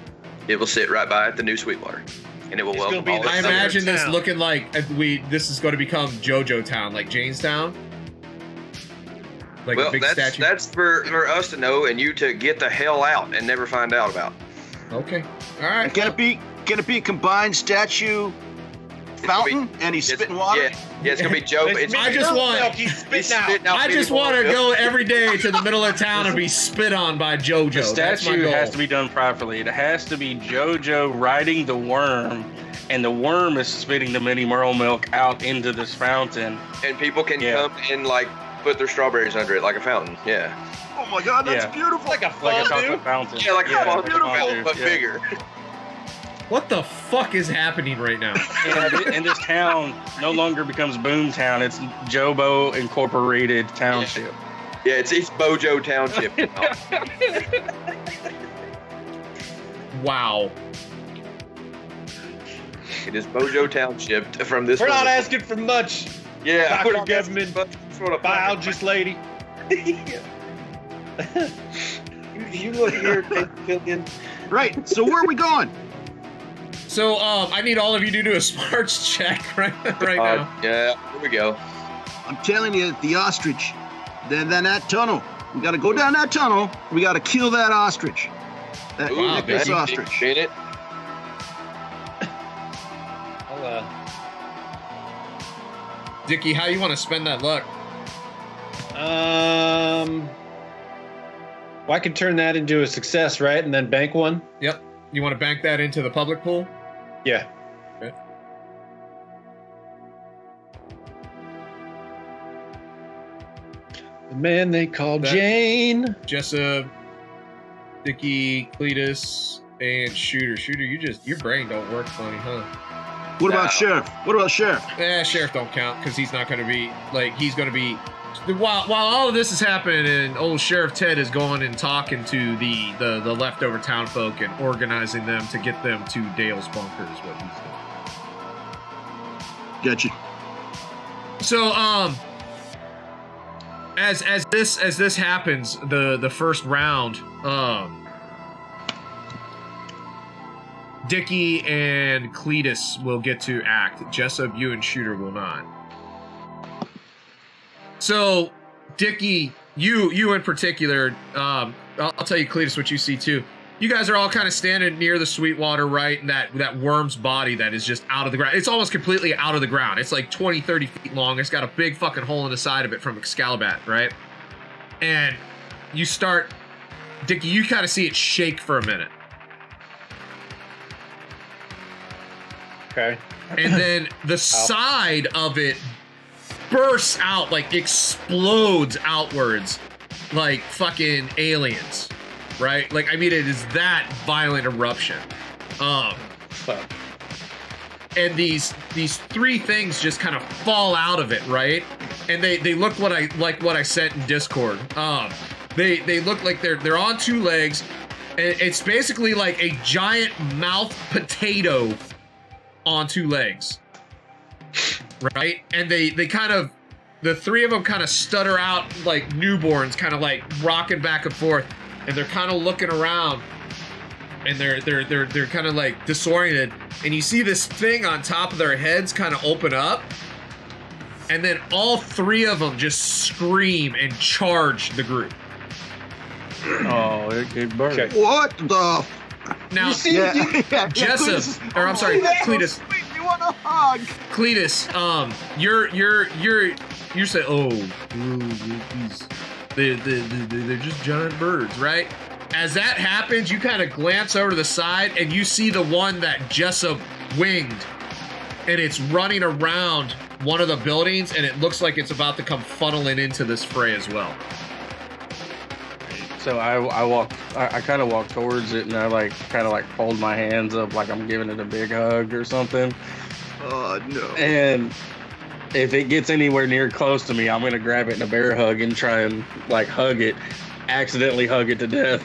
It will sit right by the new Sweetwater, and it will welcome all. I imagine this looking like this is going to become JoJo Town, like Janestown. Like a big statue. That's for us to know and you to get the hell out and never find out about. Okay, all right. Can it be a combined statue fountain and he's spitting water? Yeah, it's gonna be Joe. I just want to go every day to the middle of town and be spit on by JoJo. The statue has to be done properly. It has to be JoJo riding the worm, and the worm is spitting the mini Merle milk out into this fountain. And people can come and like put their strawberries under it like a fountain. Yeah. Oh my God, that's beautiful. Like a chocolate fountain. Yeah, like a fountain, but bigger. What the fuck is happening right now? And this town no longer becomes Boomtown. It's Jobo Incorporated Township. Yeah, it's Bojo Township. Wow. It is Bojo Township from this. We're not asking for much. Yeah, Dr. Government, biologist lady. You look here, Pillion. Right. So where are we going? So I need all of you to do a smarts check right now. Yeah, here we go. I'm telling you, the ostrich. Then that tunnel. We got to go down that tunnel. We got to kill that ostrich. That Nicholas ostrich. In it. Dickie, how you want to spend that luck? Well, I can turn that into a success, right? And then bank one? Yep. You want to bank that into the public pool? Yeah. Okay. The man they call Jane. Jessup, Dickie, Cletus, and Shooter. Shooter, your brain don't work funny, huh? What about Sheriff? What about Sheriff? Sheriff don't count because he's not going to be he's going to be. While all of this is happening, and old Sheriff Ted is going and talking to the leftover town folk and organizing them to get them to Dale's bunker is what he's doing. Gotcha. So as this happens, the first round, Dickie and Cletus will get to act. Jessup, you and Shooter will not. So, Dickie, you in particular, I'll tell you, Cletus, what you see too. You guys are all kind of standing near the Sweetwater, right? And that worm's body that is just out of the ground. It's almost completely out of the ground. It's like 20, 30 feet long. It's got a big fucking hole in the side of it from Excalibur, right? And you start, Dickie, you kind of see it shake for a minute. Okay. And then the side of it bursts out, like explodes outwards like fucking aliens, right? Like, I mean, it is that violent eruption. And these three things just kind of fall out of it, right? And they look like what I sent in Discord. They look like they're on two legs. And it's basically like a giant mouth potato on two legs. Right? And they kind of, the three of them kind of stutter out like newborns, kind of like rocking back and forth, and they're kind of looking around, and they're kind of like disoriented, and you see this thing on top of their heads kind of open up, and then all three of them just scream and charge the group. Oh, it burned. Okay. What the? Now, Jessup, Cletus, or I'm sorry, Cletus. You want a hug? Cletus, you're saying, they're just giant birds, right? As that happens, you kind of glance over to the side and you see the one that Jessup winged, and it's running around one of the buildings, and it looks like it's about to come funneling into this fray as well. So I kind of walk towards it, and I kind of hold my hands up like I'm giving it a big hug or something. Oh no! And if it gets anywhere near close to me, I'm gonna grab it in a bear hug and try and hug it, accidentally hug it to death.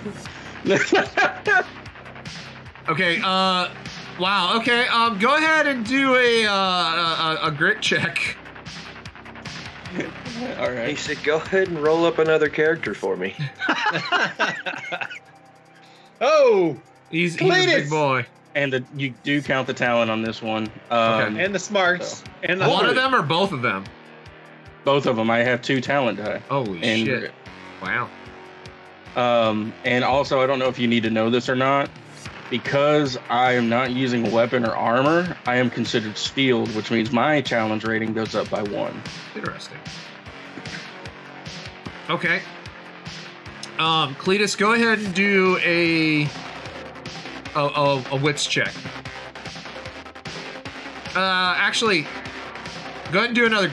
Okay. Wow. Okay. Go ahead and do a grit check. All right. He said, "Go ahead and roll up another character for me." Oh, He's a big boy. And you do count the talent on this one. Okay. and the smarts, and the One of them or both of them? Both of them. I have 2 talent die. Holy And- shit! Wow. And also, I don't know if you need to know this or not. Because I am not using a weapon or armor, I am considered steeled, which means my challenge rating goes up by 1. Interesting. Okay. Cletus, go ahead and do a wits check. Actually, go ahead and do another.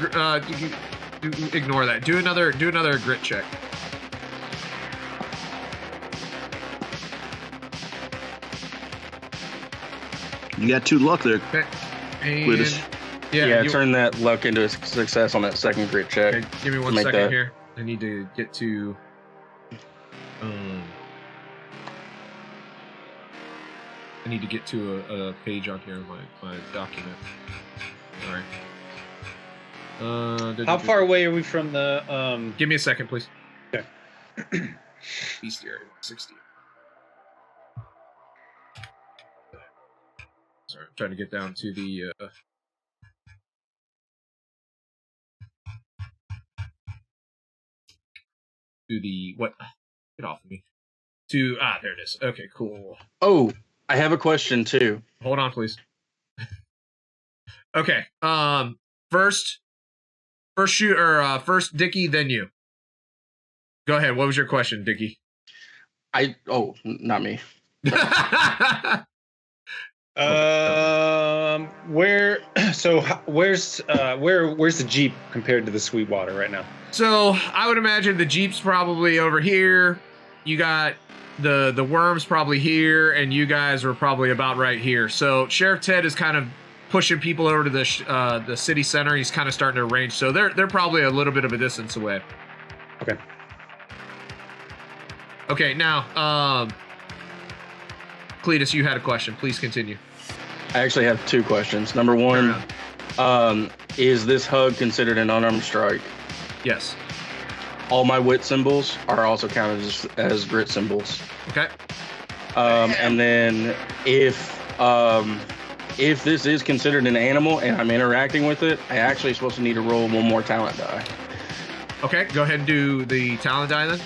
Ignore that. Do another grit check. You got 2 luck there, Okay. And, Cletus. Yeah, you- turn that luck into a success on that second grit check. Okay, give me one Make second that. here. I need to get to. I need to get to a page on here in my document. All right. How far away are we from the? Give me a second, please. Okay. Bestiary 60. Sorry, I'm trying to get down to the. To the what? Get off of me. To there it is. Okay, cool. Oh, I have a question too. Hold on, please. Okay. First shoot or first Dickie, then you. Go ahead. What was your question, Dickie? Not me. Where? So where's the Jeep compared to the Sweetwater right now? So I would imagine the Jeep's probably over here. You got the worms probably here, and you guys are probably about right here. So Sheriff Ted is kind of pushing people over to the city center. He's kind of starting to arrange, so they're probably a little bit of a distance away. Okay. Okay, now, Cletus, you had a question. Please continue. I actually have 2 questions. Number 1, is this hug considered an unarmed strike? Yes. All my wit symbols are also counted as grit symbols. Okay. And then if this is considered an animal and I'm interacting with it, I actually supposed to need to roll 1 more talent die. Okay, go ahead and do the talent die then.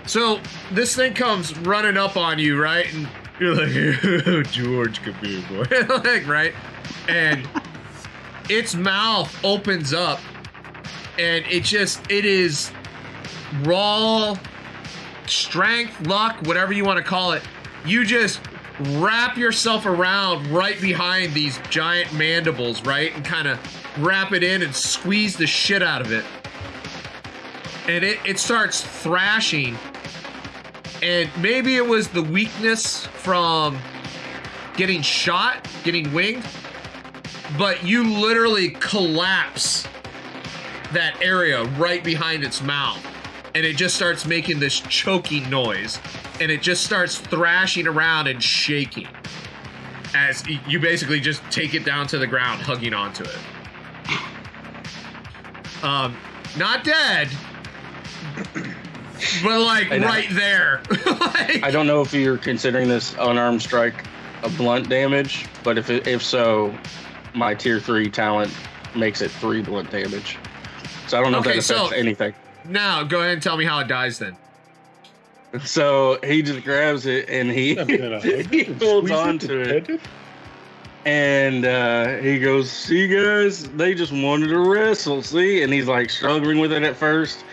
So this thing comes running up on you, right? And you're like, George, come here, boy. Like, right? And its mouth opens up, and it is raw strength, luck, whatever you want to call it. You just wrap yourself around right behind these giant mandibles, right? And kind of wrap it in and squeeze the shit out of it. And it starts thrashing. And maybe it was the weakness from getting shot, getting winged, but you literally collapse that area right behind its mouth. And it just starts making this choking noise. And it just starts thrashing around and shaking as you basically just take it down to the ground, hugging onto it. Not dead, but like right there. Like, I don't know if you're considering this unarmed strike a blunt damage, but if so, my tier 3 talent makes it 3 blunt damage. So I don't know if that affects anything. Now, go ahead and tell me how it dies then. So he just grabs it and he holds on to it. And he goes, see guys, they just wanted to wrestle, see? And he's like struggling with it at first.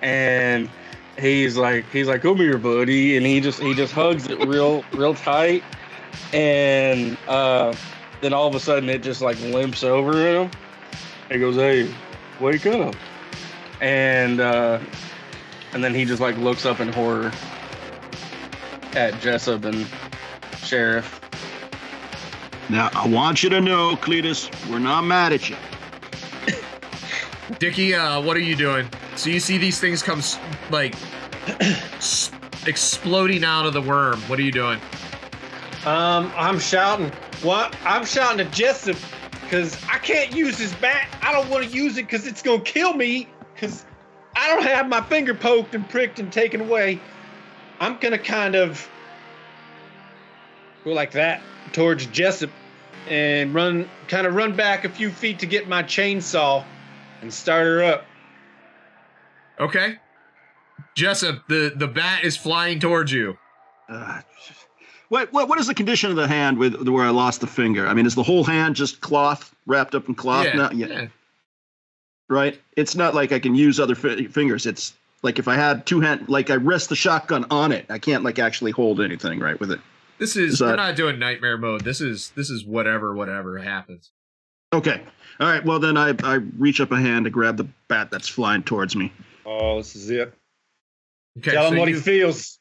And he's like, come here, buddy. And he just hugs it real tight. And then all of a sudden it just like limps over him. He goes, hey, wake up. And then he just like looks up in horror at Jessup and Sheriff. Now, I want you to know, Cletus, we're not mad at you. Dickie, what are you doing? So you see these things come like exploding out of the worm. What are you doing? I'm shouting. What? I'm shouting at Jessup because I can't use his bat. I don't want to use it because it's going to kill me because I don't have my finger poked and pricked and taken away. I'm going to kind of go like that towards Jessup and run back a few feet to get my chainsaw and start her up. Okay. Jessup, the bat is flying towards you. What is the condition of the hand with where I lost the finger? I mean, is the whole hand just cloth, wrapped up in cloth? Yeah. Right? It's not like I can use other fingers. It's like if I had 2 hands, like I rest the shotgun on it. I can't like actually hold anything right with it. We're not doing nightmare mode. This is whatever happens. Okay. All right. Well, then I reach up a hand to grab the bat that's flying towards me. Oh, this is it. Okay, Tell him what he feels.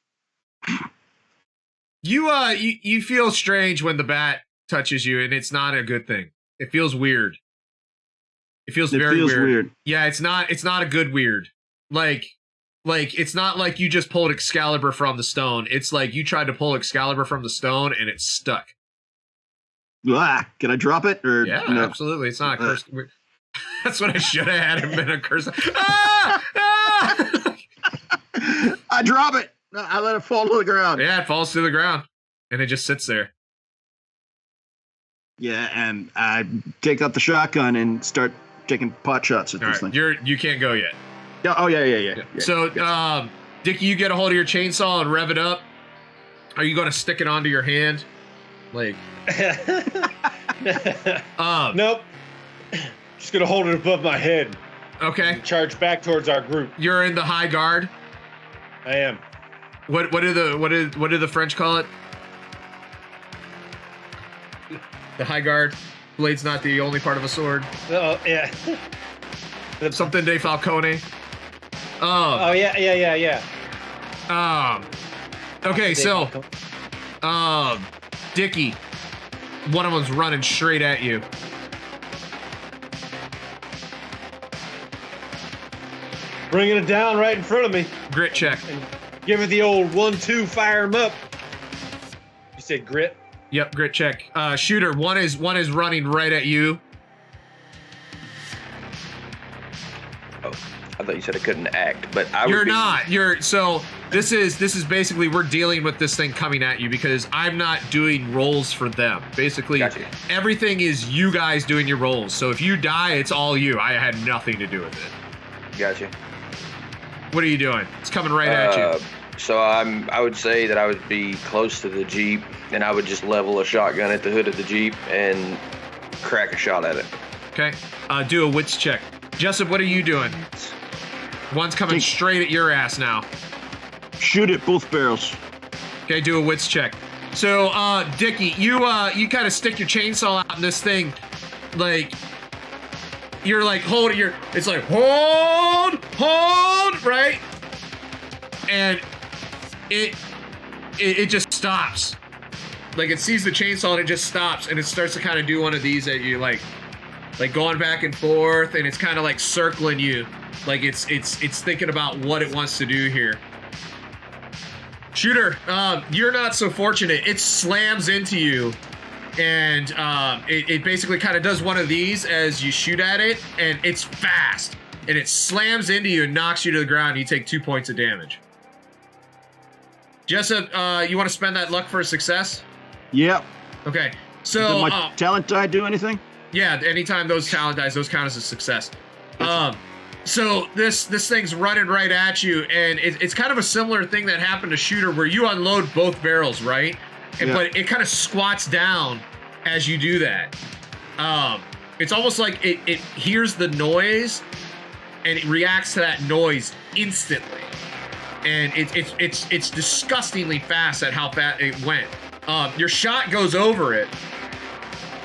You feel strange when the bat touches you, and it's not a good thing. It feels weird. It feels very weird. Yeah, it's not a good weird. Like it's not like you just pulled Excalibur from the stone. It's like you tried to pull Excalibur from the stone and it's stuck. Can I drop it? Or yeah, no? Absolutely. It's not a curse. That's what I should have had. It been a curse. Ah! I drop it. I let it fall to the ground. Yeah, it falls to the ground and it just sits there. Yeah, and I take out the shotgun and start taking pot shots at this thing. You can't go yet. Yeah. Oh, yeah. So, Dickie, you get a hold of your chainsaw and rev it up. Are you going to stick it onto your hand? Like, nope. Just gonna hold it above my head. Okay. And charge back towards our group. You're in the high guard. I am. What do the French call it? The high guard. Blade's not the only part of a sword. Oh yeah. Something De Falcone. Oh yeah. Okay, so Dickie, one of them's running straight at you. Bringing it down right in front of me. Grit check. And give it the old 1-2, fire him up. You said grit? Yep, grit check. Shooter, one is running right at you. Oh, I thought you said I couldn't act, but You're not. So this is basically we're dealing with this thing coming at you because I'm not doing rolls for them. Basically, Gotcha. Everything is you guys doing your rolls. So if you die, it's all you. I had nothing to do with it. Gotcha. What are you doing? It's coming right at you. So I would say that I would be close to the Jeep, and I would just level a shotgun at the hood of the Jeep and crack a shot at it. Okay. Do a wits check. Jessup, what are you doing? One's coming straight at your ass now. Shoot at both barrels. Okay, do a wits check. So, Dickie, you kind of stick your chainsaw out in this thing, like you're like holding it's like hold, right? And it just stops. Like it sees the chainsaw and it just stops and it starts to kind of do one of these at you, like going back and forth, and it's kind of like circling you, like it's thinking about what it wants to do here. Shooter, you're not so fortunate. It slams into you, and it basically kind of does one of these as you shoot at it, and it's fast, and it slams into you and knocks you to the ground. You take 2 points of damage. Jessup, you want to spend that luck for a success? Yep. Okay. So does my talent die do anything? Yeah, anytime those talent dies, those count as a success. So this thing's running right at you, and it's kind of a similar thing that happened to Shooter, where you unload both barrels, right? But it kind of squats down as you do that. It's almost like it hears the noise, and it reacts to that noise instantly. And it's disgustingly fast at how fast it went. Your shot goes over it,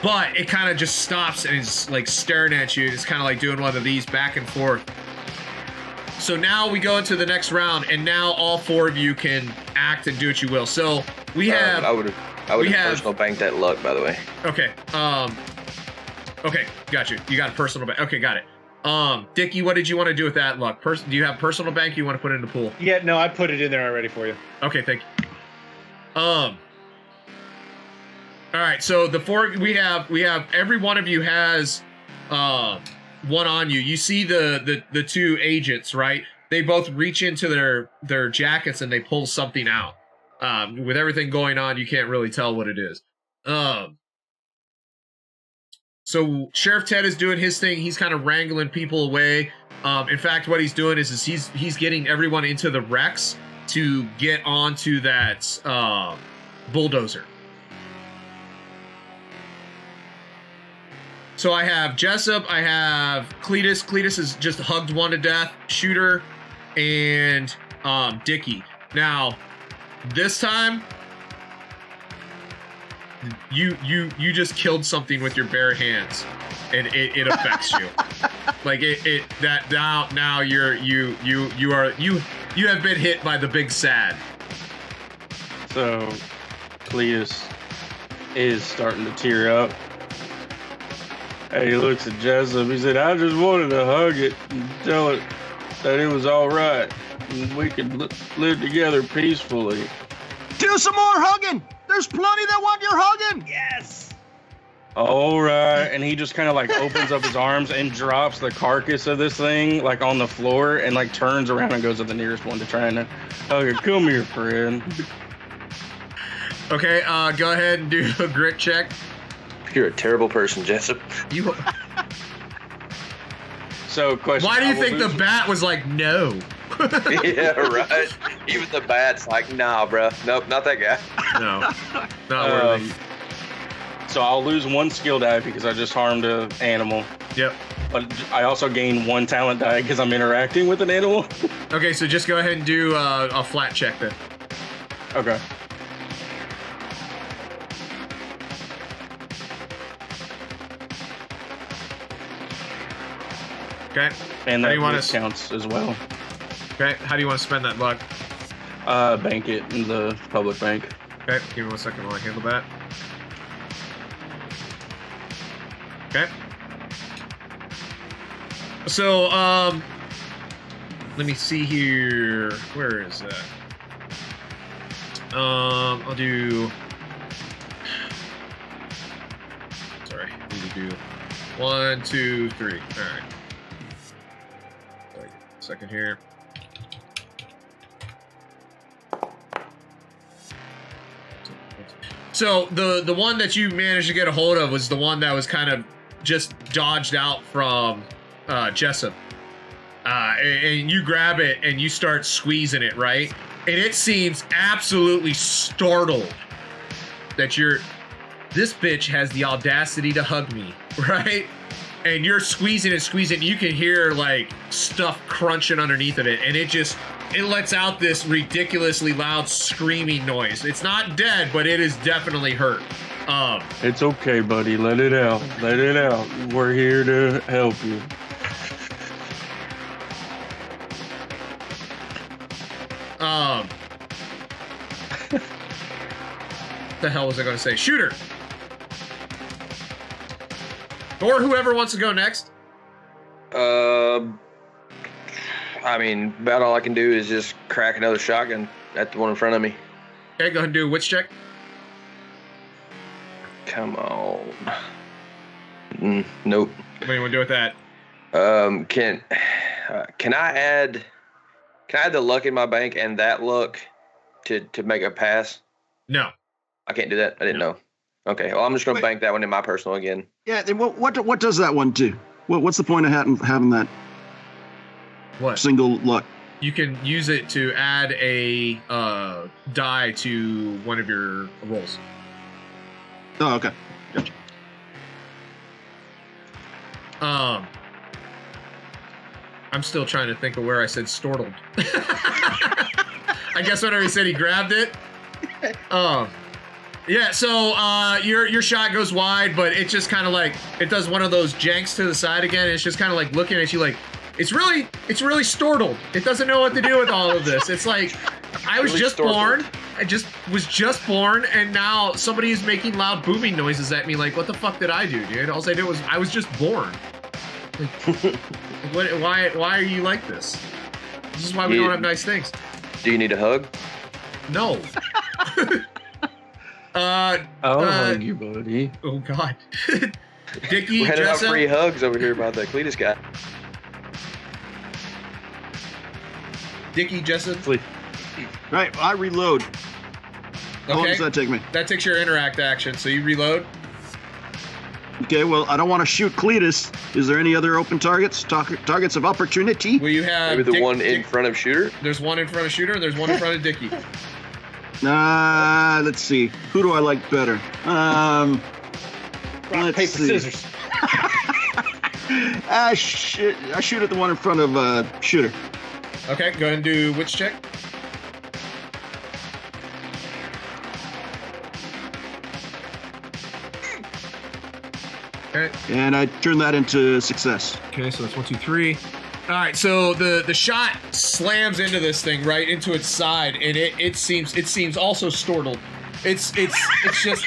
but it kind of just stops and is like staring at you. It's kind of like doing one of these back and forth. So now we go into the next round, and now all four of you can act and do what you will. So we have. I would have personal banked that luck, by the way. Okay. Okay, got you. You got a personal bank. Okay, got it. Dickie, what did you want to do with that luck? Do you have personal bank? You want to put it in the pool? Yeah, no, I put it in there already for you. Okay, thank you. All right, so the four we have every one of you has one on you. You see the two agents, right? They both reach into their jackets and they pull something out. With everything going on, you can't really tell what it is. So Sheriff Ted is doing his thing. He's kind of wrangling people away. In fact, what he's doing is he's getting everyone into the wrecks to get onto that bulldozer. So I have Jessup, I have Cletus. Cletus has just hugged one to death. Shooter, and Dickie. Now, this time, you just killed something with your bare hands, and it affects you. Like now you have been hit by the big sad. So Cletus is starting to tear up. And he looks at Jessup. He said, "I just wanted to hug it and tell it that it was all right and we could live together peacefully." Do some more hugging. There's plenty that want your hugging. Yes. All right. And he just kind of like opens up his arms and drops the carcass of this thing like on the floor and like turns around and goes to the nearest one to try and hug it. Come here, friend. Okay, go ahead and do a grit check. You're a terrible person, Jessup. So, question. Why do you think the bat was like, no? Yeah, right. Even the bat's like, nah, bro. Nope, not that guy. No, not worthy. So I'll lose one skill die because I just harmed an animal. Yep. But I also gain one talent die because I'm interacting with an animal. Okay, so just go ahead and do a flat check then. Okay. Okay. And How that do you wanna counts as well. Okay, how do you want to spend that luck? Bank it in the public bank. Okay, give me 1 second while I handle that. Okay. So, let me see here. Where is that? I'll do. Sorry, I need to do 1, 2, 3. All right. Wait a second here. So the one that you managed to get a hold of was the one that was kind of just dodged out from Jessup. And you grab it and you start squeezing it, right? And it seems absolutely startled that this bitch has the audacity to hug me, right? And you're squeezing and squeezing. You can hear like stuff crunching underneath of it. And it lets out this ridiculously loud screaming noise. It's not dead, but it is definitely hurt. It's okay, buddy. Let it out. Let it out. We're here to help you. What the hell was I going to say? Shooter! Or whoever wants to go next. I mean, about all I can do is just crack another shotgun at the one in front of me. Okay, go ahead and do a witch check. Come on. Nope. What do you want to do with that? Can I add the luck in my bank and that luck to make a pass? No. I can't do that. I didn't know. Okay. Well, I'm just gonna bank that one in my personal again. Yeah. Then what does that one do? What's the point of having that What? single luck? You can use it to add a die to one of your rolls. Oh, okay. Gotcha. I'm still trying to think of where I said startled. I guess whenever he said he grabbed it. Yeah, so your shot goes wide, but it just kind of like, it does one of those janks to the side again. And it's just kind of like looking at you like, it's really startled. It doesn't know what to do with all of this. It's like, I was just born. I was just born, and now somebody is making loud booming noises at me. Like, what the fuck did I do, dude? All I did was, I was just born. Like, why are you like this? This is why we don't have nice things. Do you need a hug? No. I'll hug you, buddy. Oh God. Dickie, We're handing out Jessup. free hugs over here by the Cletus guy. Dickie, Jessup. Right. I reload. How long Okay. does that take me? That takes your interact action, so you reload. Okay. Well, I don't want to shoot Cletus. Is there any other open targets? Targets of opportunity? Well, you have Maybe the one in front of Shooter? There's one in front of Shooter, and there's one in front of Dickie. Let's see. Who do I like better? Rock, Let's paper, see. scissors. I shoot at the one in front of Shooter. Okay, go ahead and do witch check. Okay. And I turn that into success. Okay, so that's 1, 2, 3. All right, so the shot slams into this thing, right into its side, and it seems also startled. It's just.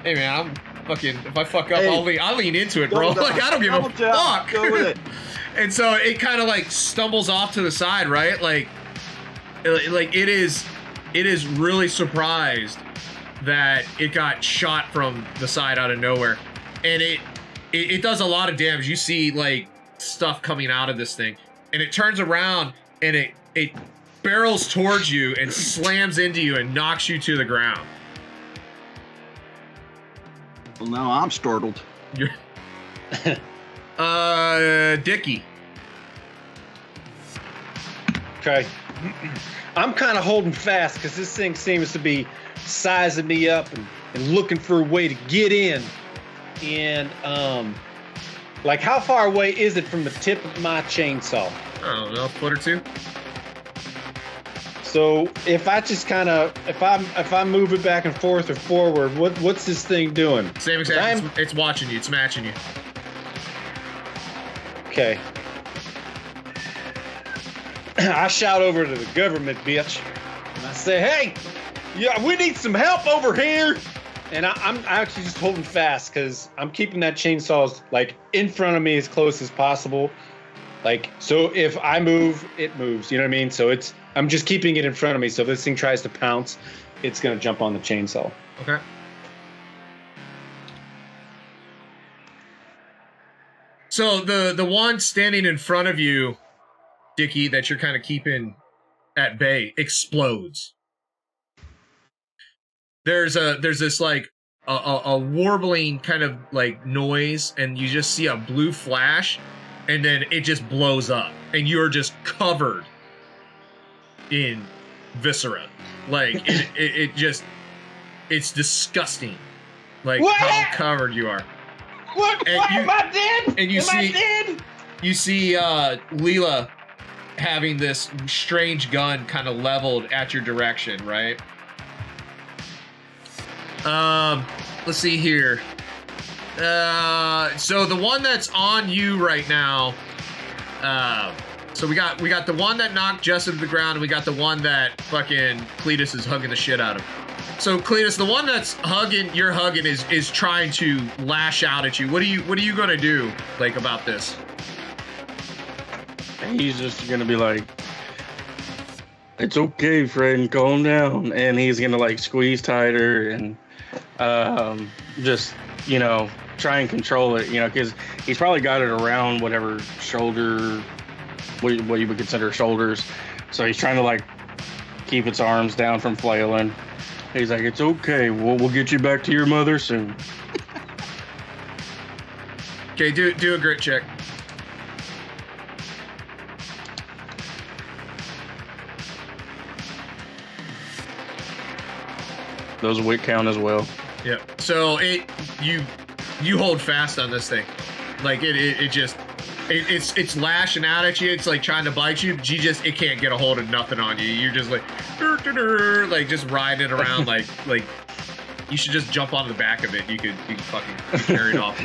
Hey man, I'm fucking. If I fuck up, Hey, I'll lean into it, bro. Like I don't give a fuck. Go with it. And so it kind of like stumbles off to the side, right? Like it is really surprised that it got shot from the side out of nowhere, and it does a lot of damage. You see like stuff coming out of this thing, and it turns around and it barrels towards you and slams into you and knocks you to the ground. Well, now I'm startled. You're Dickie. Okay. I'm kind of holding fast because this thing seems to be sizing me up and looking for a way to get in. And, like, how far away is it from the tip of my chainsaw? I don't know, a foot or two. So if I just kind of, if I move it back and forth or forward, what's this thing doing? Same exact. It's watching you. It's matching you. Okay. I shout over to the government, bitch, and I say, "Hey, yeah, we need some help over here." And I'm actually just holding fast because I'm keeping that chainsaw like in front of me as close as possible. Like, so if I move, it moves. You know what I mean? So I'm just keeping it in front of me. So if this thing tries to pounce, it's gonna jump on the chainsaw. Okay. So the one standing in front of you, Dickie, that you're kind of keeping at bay, explodes. There's this like a warbling kind of like noise, and you just see a blue flash, and then it just blows up, and you're just covered in viscera. Like it's disgusting. Like what? How covered you are. What? Am I dead? And you see Leela having this strange gun kind of leveled at your direction, right? Let's see here. So the one that's on you right now. So we got the one that knocked Jessup to the ground, and we got the one that fucking Cletus is hugging the shit out of. So Cletus, the one that's you're hugging is trying to lash out at you. What are you gonna do like about this? He's just gonna be like, "It's okay, friend, calm down," and he's gonna like squeeze tighter and just try and control it, because he's probably got it around whatever shoulder, what you would consider shoulders. So he's trying to like keep its arms down from flailing. He's like, "It's okay. We'll get you back to your mother soon." Okay, do a grit check. Those wit count as well. Yep. So you hold fast on this thing, like it's lashing out at you. It's like trying to bite you. It can't get a hold of nothing on you. You're just like, like just riding it around. like you should just jump on the back of it. You could fucking carry it off.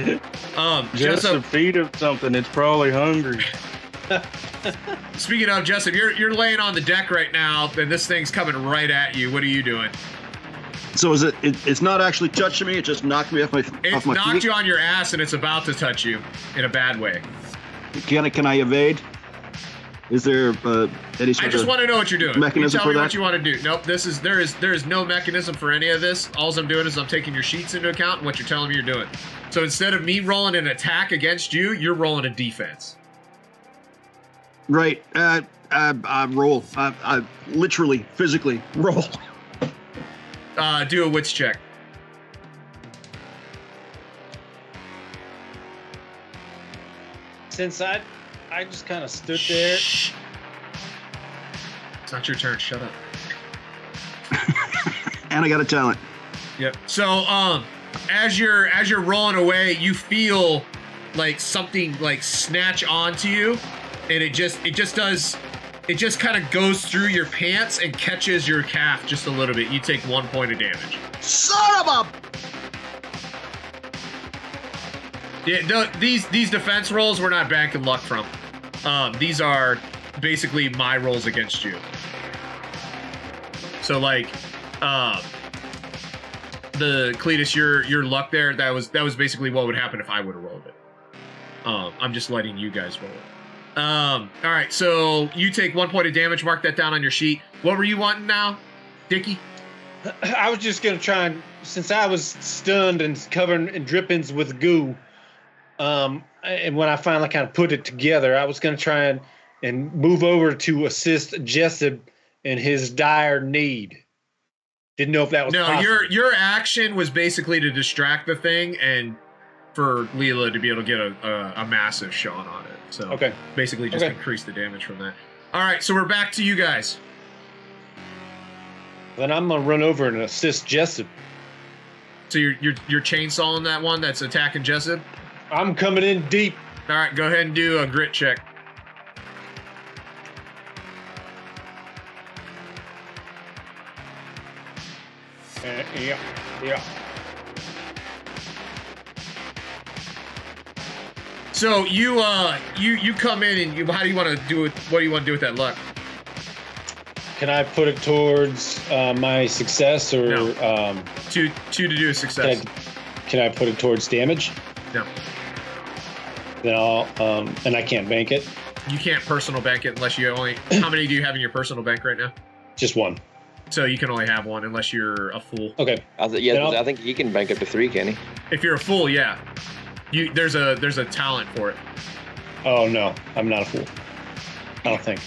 Just a feed of something. It's probably hungry. Speaking of Jessup, you're laying on the deck right now, and this thing's coming right at you. What are you doing? So is it's not actually touching me, it just knocked me off my It's knocked feet? you on your ass, and it's about to touch you in a bad way. Can I evade? Is there any sort I just want to know what you're doing. mechanism you tell for me that? what you want to do. Nope, there is no mechanism for any of this. All I'm doing is I'm taking your sheets into account and what you're telling me you're doing. So instead of me rolling an attack against you, you're rolling a defense. Right. I roll. I literally, physically roll. Do a wits check. Since I just kind of stood there. Shh. It's not your turn. Shut up. And I got a talent. Yep. So as you're rolling away, you feel like something like snatch onto you, and it just kind of goes through your pants and catches your calf just a little bit. You take 1 point of damage. Son of a... Yeah, these defense rolls we're not banking luck from. These are basically my rolls against you. So like, the Cletus, your luck there, that was basically what would happen if I would have rolled it. I'm just letting you guys roll it. All right, so you take 1 point of damage. Mark that down on your sheet. What were you wanting now, Dickie? I was just gonna try and, since I was stunned and covered in drippings with goo, and when I finally kind of put it together, I was gonna try and move over to assist Jessup in his dire need. Didn't know if that was possible. Your action was basically to distract the thing and for Leela to be able to get a massive shot on it. So okay, basically just increase the damage from that. All right, so we're back to you guys. Then I'm gonna run over and assist Jessup. So you're chainsawing that one that's attacking Jessup? I'm coming in deep. All right, go ahead and do a grit check. Yeah. So you come in and how do you want to do it? What do you want to do with that luck? Can I put it towards my success or No. Two to do a success. Can I put it towards damage? No. Then I'll and I can't bank it. You can't personal bank it unless you only. How many do you have in your personal bank right now? Just one. So you can only have one unless you're a fool. Okay. I think he can bank up to 3, can he? If you're a fool, yeah. There's a talent for it. Oh no, I'm not a fool. I don't think.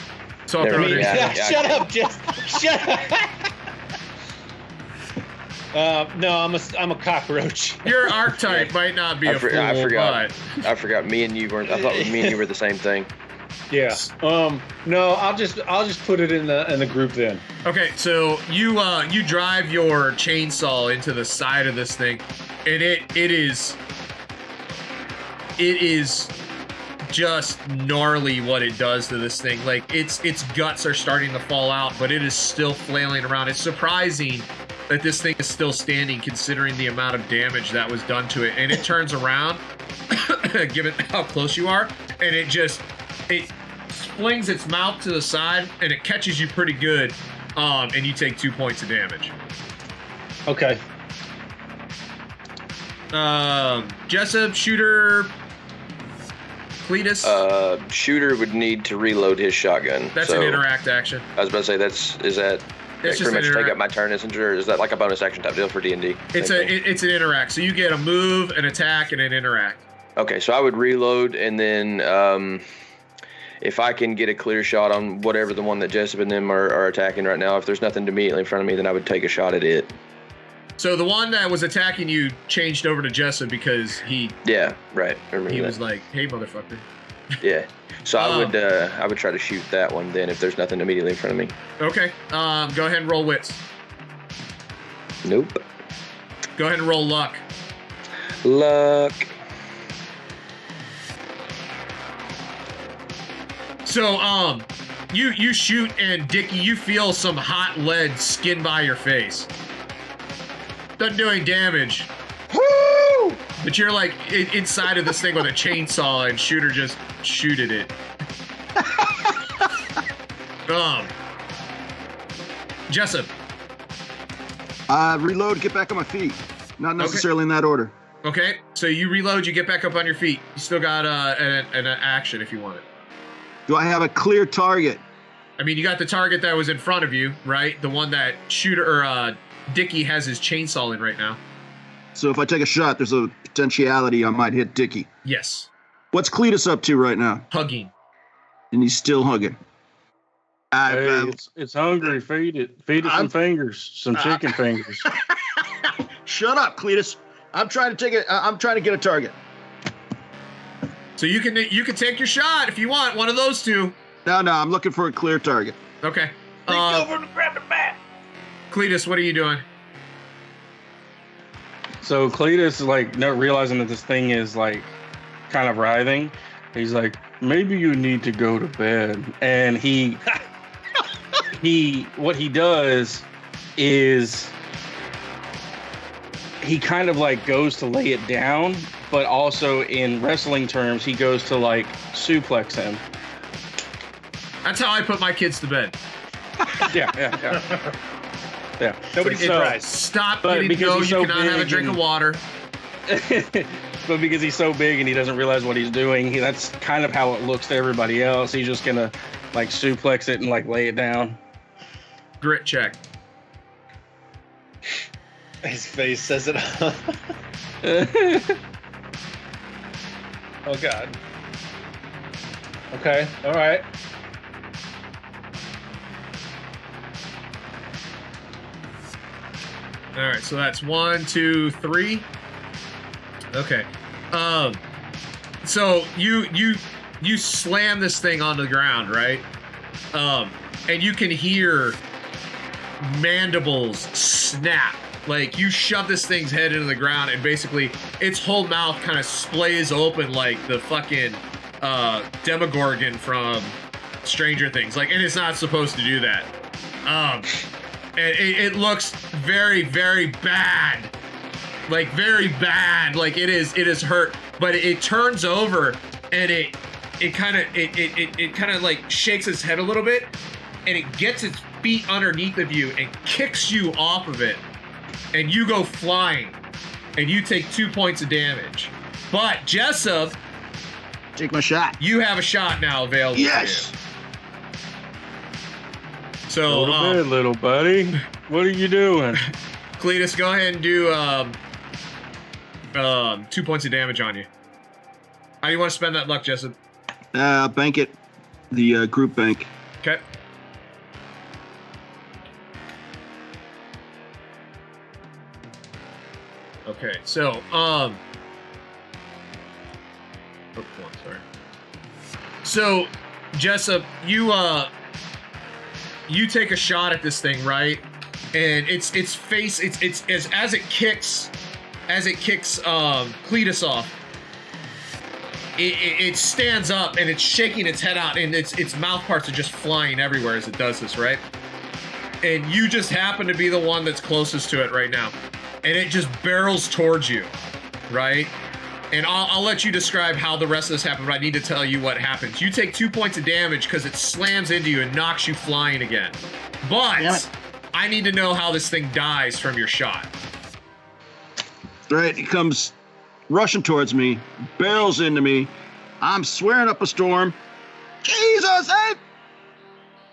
So I'll throw it in. Yeah. Shut up, Jess. Shut up. No, I'm a cockroach. Your archetype might not be a fool. I forgot. But... I forgot. Me and you weren't. I thought me and you were the same thing. Yeah. No, I'll just put it in the group then. Okay, so you drive your chainsaw into the side of this thing, and it is just gnarly what it does to this thing. Like its guts are starting to fall out, but it is still flailing around. It's surprising that this thing is still standing considering the amount of damage that was done to it. And it turns around, given how close you are, and it flings its mouth to the side and it catches you pretty good, and you take 2 points of damage. Okay. Jessup, Shooter, Cletus. Shooter would need to reload his shotgun. That's an interact action. I was about to say is that It's pretty much take up my turn, isn't it? Or is that like a bonus action type deal for D&D? It's an interact. So you get a move, an attack, and an interact. Okay, so I would reload, and then if I can get a clear shot on whatever the one that Jessup and them are attacking right now, if there's nothing immediately in front of me, then I would take a shot at it. So the one that was attacking you changed over to Jessup because he... Yeah, right. I remember he that. was like, hey, motherfucker. Yeah. So I would try to shoot that one then if there's nothing immediately in front of me. Okay. Go ahead and roll wits. Nope. Go ahead and roll luck. Luck. So, you shoot, and Dickie, you feel some hot lead skin by your face. Doesn't do any damage. Woo! But you're like inside of this thing with a chainsaw, and Shooter just shooted it. Jessup. Reload, get back on my feet. Not necessarily in that order. Okay, so you reload, you get back up on your feet. You still got an action if you want it. Do I have a clear target? I mean, you got the target that was in front of you, right? The one that Shooter or Dickie has his chainsaw in right now. So if I take a shot, there's a potentiality I might hit Dickie. Yes. What's Cletus up to right now? Hugging. And he's still hugging. It's hungry. Feed it some fingers, some chicken fingers. Shut up, Cletus. I'm trying to get a target. So you can take your shot if you want one of those two. No, I'm looking for a clear target. Okay. Reach over and grab the bat. Cletus, what are you doing? So Cletus, like, not realizing that this thing is like kind of writhing, he's like, maybe you need to go to bed. And what he does is he kind of like goes to lay it down, but also in wrestling terms, he goes to like suplex him. That's how I put my kids to bed. Yeah. Nobody surprised. Stop But getting to because go. he's You so cannot have a big drink of and- water. But because he's so big and he doesn't realize what he's doing, that's kind of how it looks to everybody else. He's just gonna like suplex it and like lay it down. Grit check. His face says it all. Oh, God. Okay, all right. All right, so that's 1, 2, 3. Okay. So you slam this thing onto the ground, right? And you can hear mandibles snap. Like you shove this thing's head into the ground, and basically its whole mouth kind of splays open like the fucking Demogorgon from Stranger Things. Like, and it's not supposed to do that. And it looks very, very bad. Like very bad. Like it is hurt. But it turns over and it kind of like shakes its head a little bit, and it gets its feet underneath of you and kicks you off of it, and you go flying, and you take 2 points of damage. But Jessup, Take my shot. you have a shot now available. Yes. To you. So, little buddy. What are you doing? Cletus, go ahead and do 2 points of damage on you. How do you want to spend that luck, Jessup? Bank it. The group bank. Okay. Okay, so, oh, sorry. So, Jessup, you take a shot at this thing, right? And its face, as it kicks Cletus off, it stands up and it's shaking its head out, and its mouth parts are just flying everywhere as it does this, right? And you just happen to be the one that's closest to it right now. And it just barrels towards you, right? And I'll let you describe how the rest of this happened, but I need to tell you what happens. You take 2 points of damage because it slams into you and knocks you flying again. But I need to know how this thing dies from your shot. Right, it comes rushing towards me, barrels into me. I'm swearing up a storm. Jesus, hey!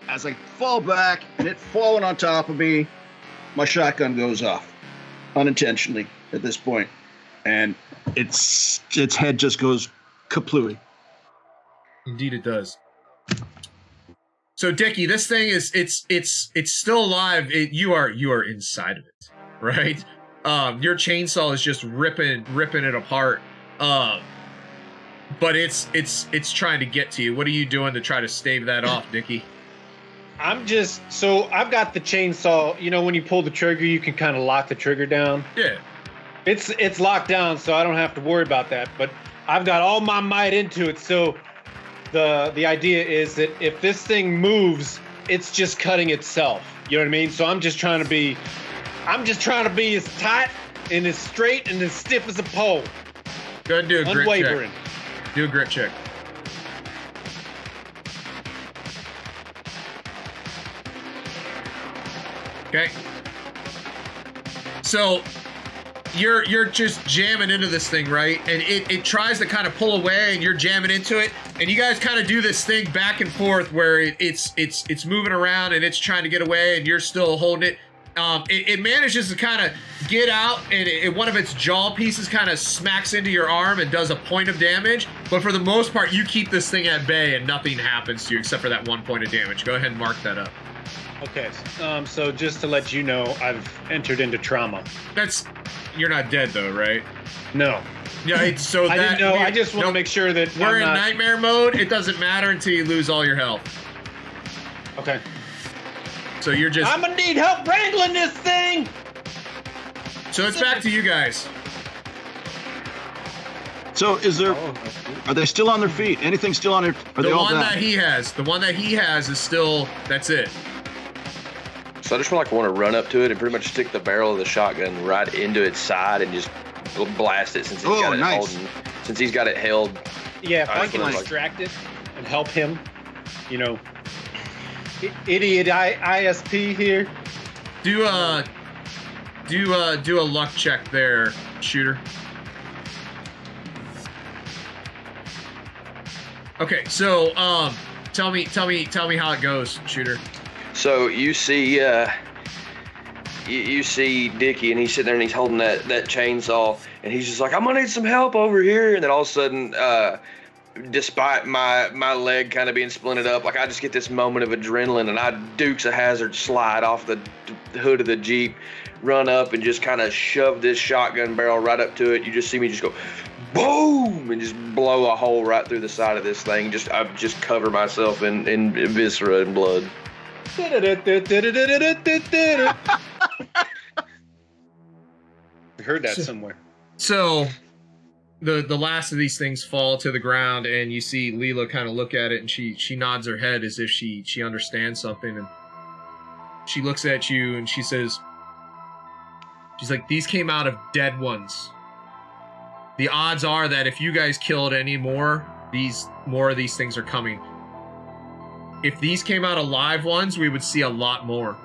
As I fall back and it falling on top of me, my shotgun goes off unintentionally at this point, and its head just goes kaplooey. Indeed, it does. So, Dickie, this thing it's still alive. You are inside of it, right? Your chainsaw is just ripping it apart. But it's trying to get to you. What are you doing to try to stave that off, Dickie? I've got the chainsaw. You know, when you pull the trigger, you can kind of lock the trigger down. Yeah. It's locked down, so I don't have to worry about that. But I've got all my might into it. So the idea is that if this thing moves, it's just cutting itself. You know what I mean? So I'm just trying to be as tight and as straight and as stiff as a pole. Go ahead and do a grit Unwavering. check. Do a grit check. Okay. So you're just jamming into this thing, right? And it tries to kind of pull away, and you're jamming into it, and you guys kind of do this thing back and forth where it's moving around and it's trying to get away, and you're still holding it. It manages to kind of get out, and one of its jaw pieces kind of smacks into your arm and does a point of damage. But for the most part, you keep this thing at bay, and nothing happens to you except for that 1 point of damage. Go ahead and mark that up. Okay, so just to let you know, I've entered into trauma. You're not dead though, right? No. Yeah, I didn't know. I just want to make sure that we're in nightmare mode. It doesn't matter until you lose all your health. Okay. So you're just. I'm gonna need help wrangling this thing. So it's back to you guys. So are they still on their feet? Anything still on their? Are they all down? The one that he has is still. That's it. So I just want to run up to it and pretty much stick the barrel of the shotgun right into its side and just blast it since he's got it held. Yeah, if I can distract it and help him, idiot ISP here. Do a luck check there, shooter. Okay, so tell me how it goes, shooter. So you see Dickie, and he's sitting there and he's holding that chainsaw, and he's just like, I'm gonna need some help over here. And then all of a sudden, despite my leg kind of being splinted up, like I just get this moment of adrenaline, and I Dukes a Hazzard slide off the hood of the Jeep, run up and just kind of shove this shotgun barrel right up to it. You just see me just go boom and just blow a hole right through the side of this thing. I just cover myself in viscera and blood. I heard that somewhere. So the last of these things fall to the ground, and you see Leela kind of look at it, and she nods her head as if she understands something, and she looks at you and she's like, these came out of dead ones. The odds are that if you guys killed any more, more of these things are coming. If these came out alive ones, we would see a lot more.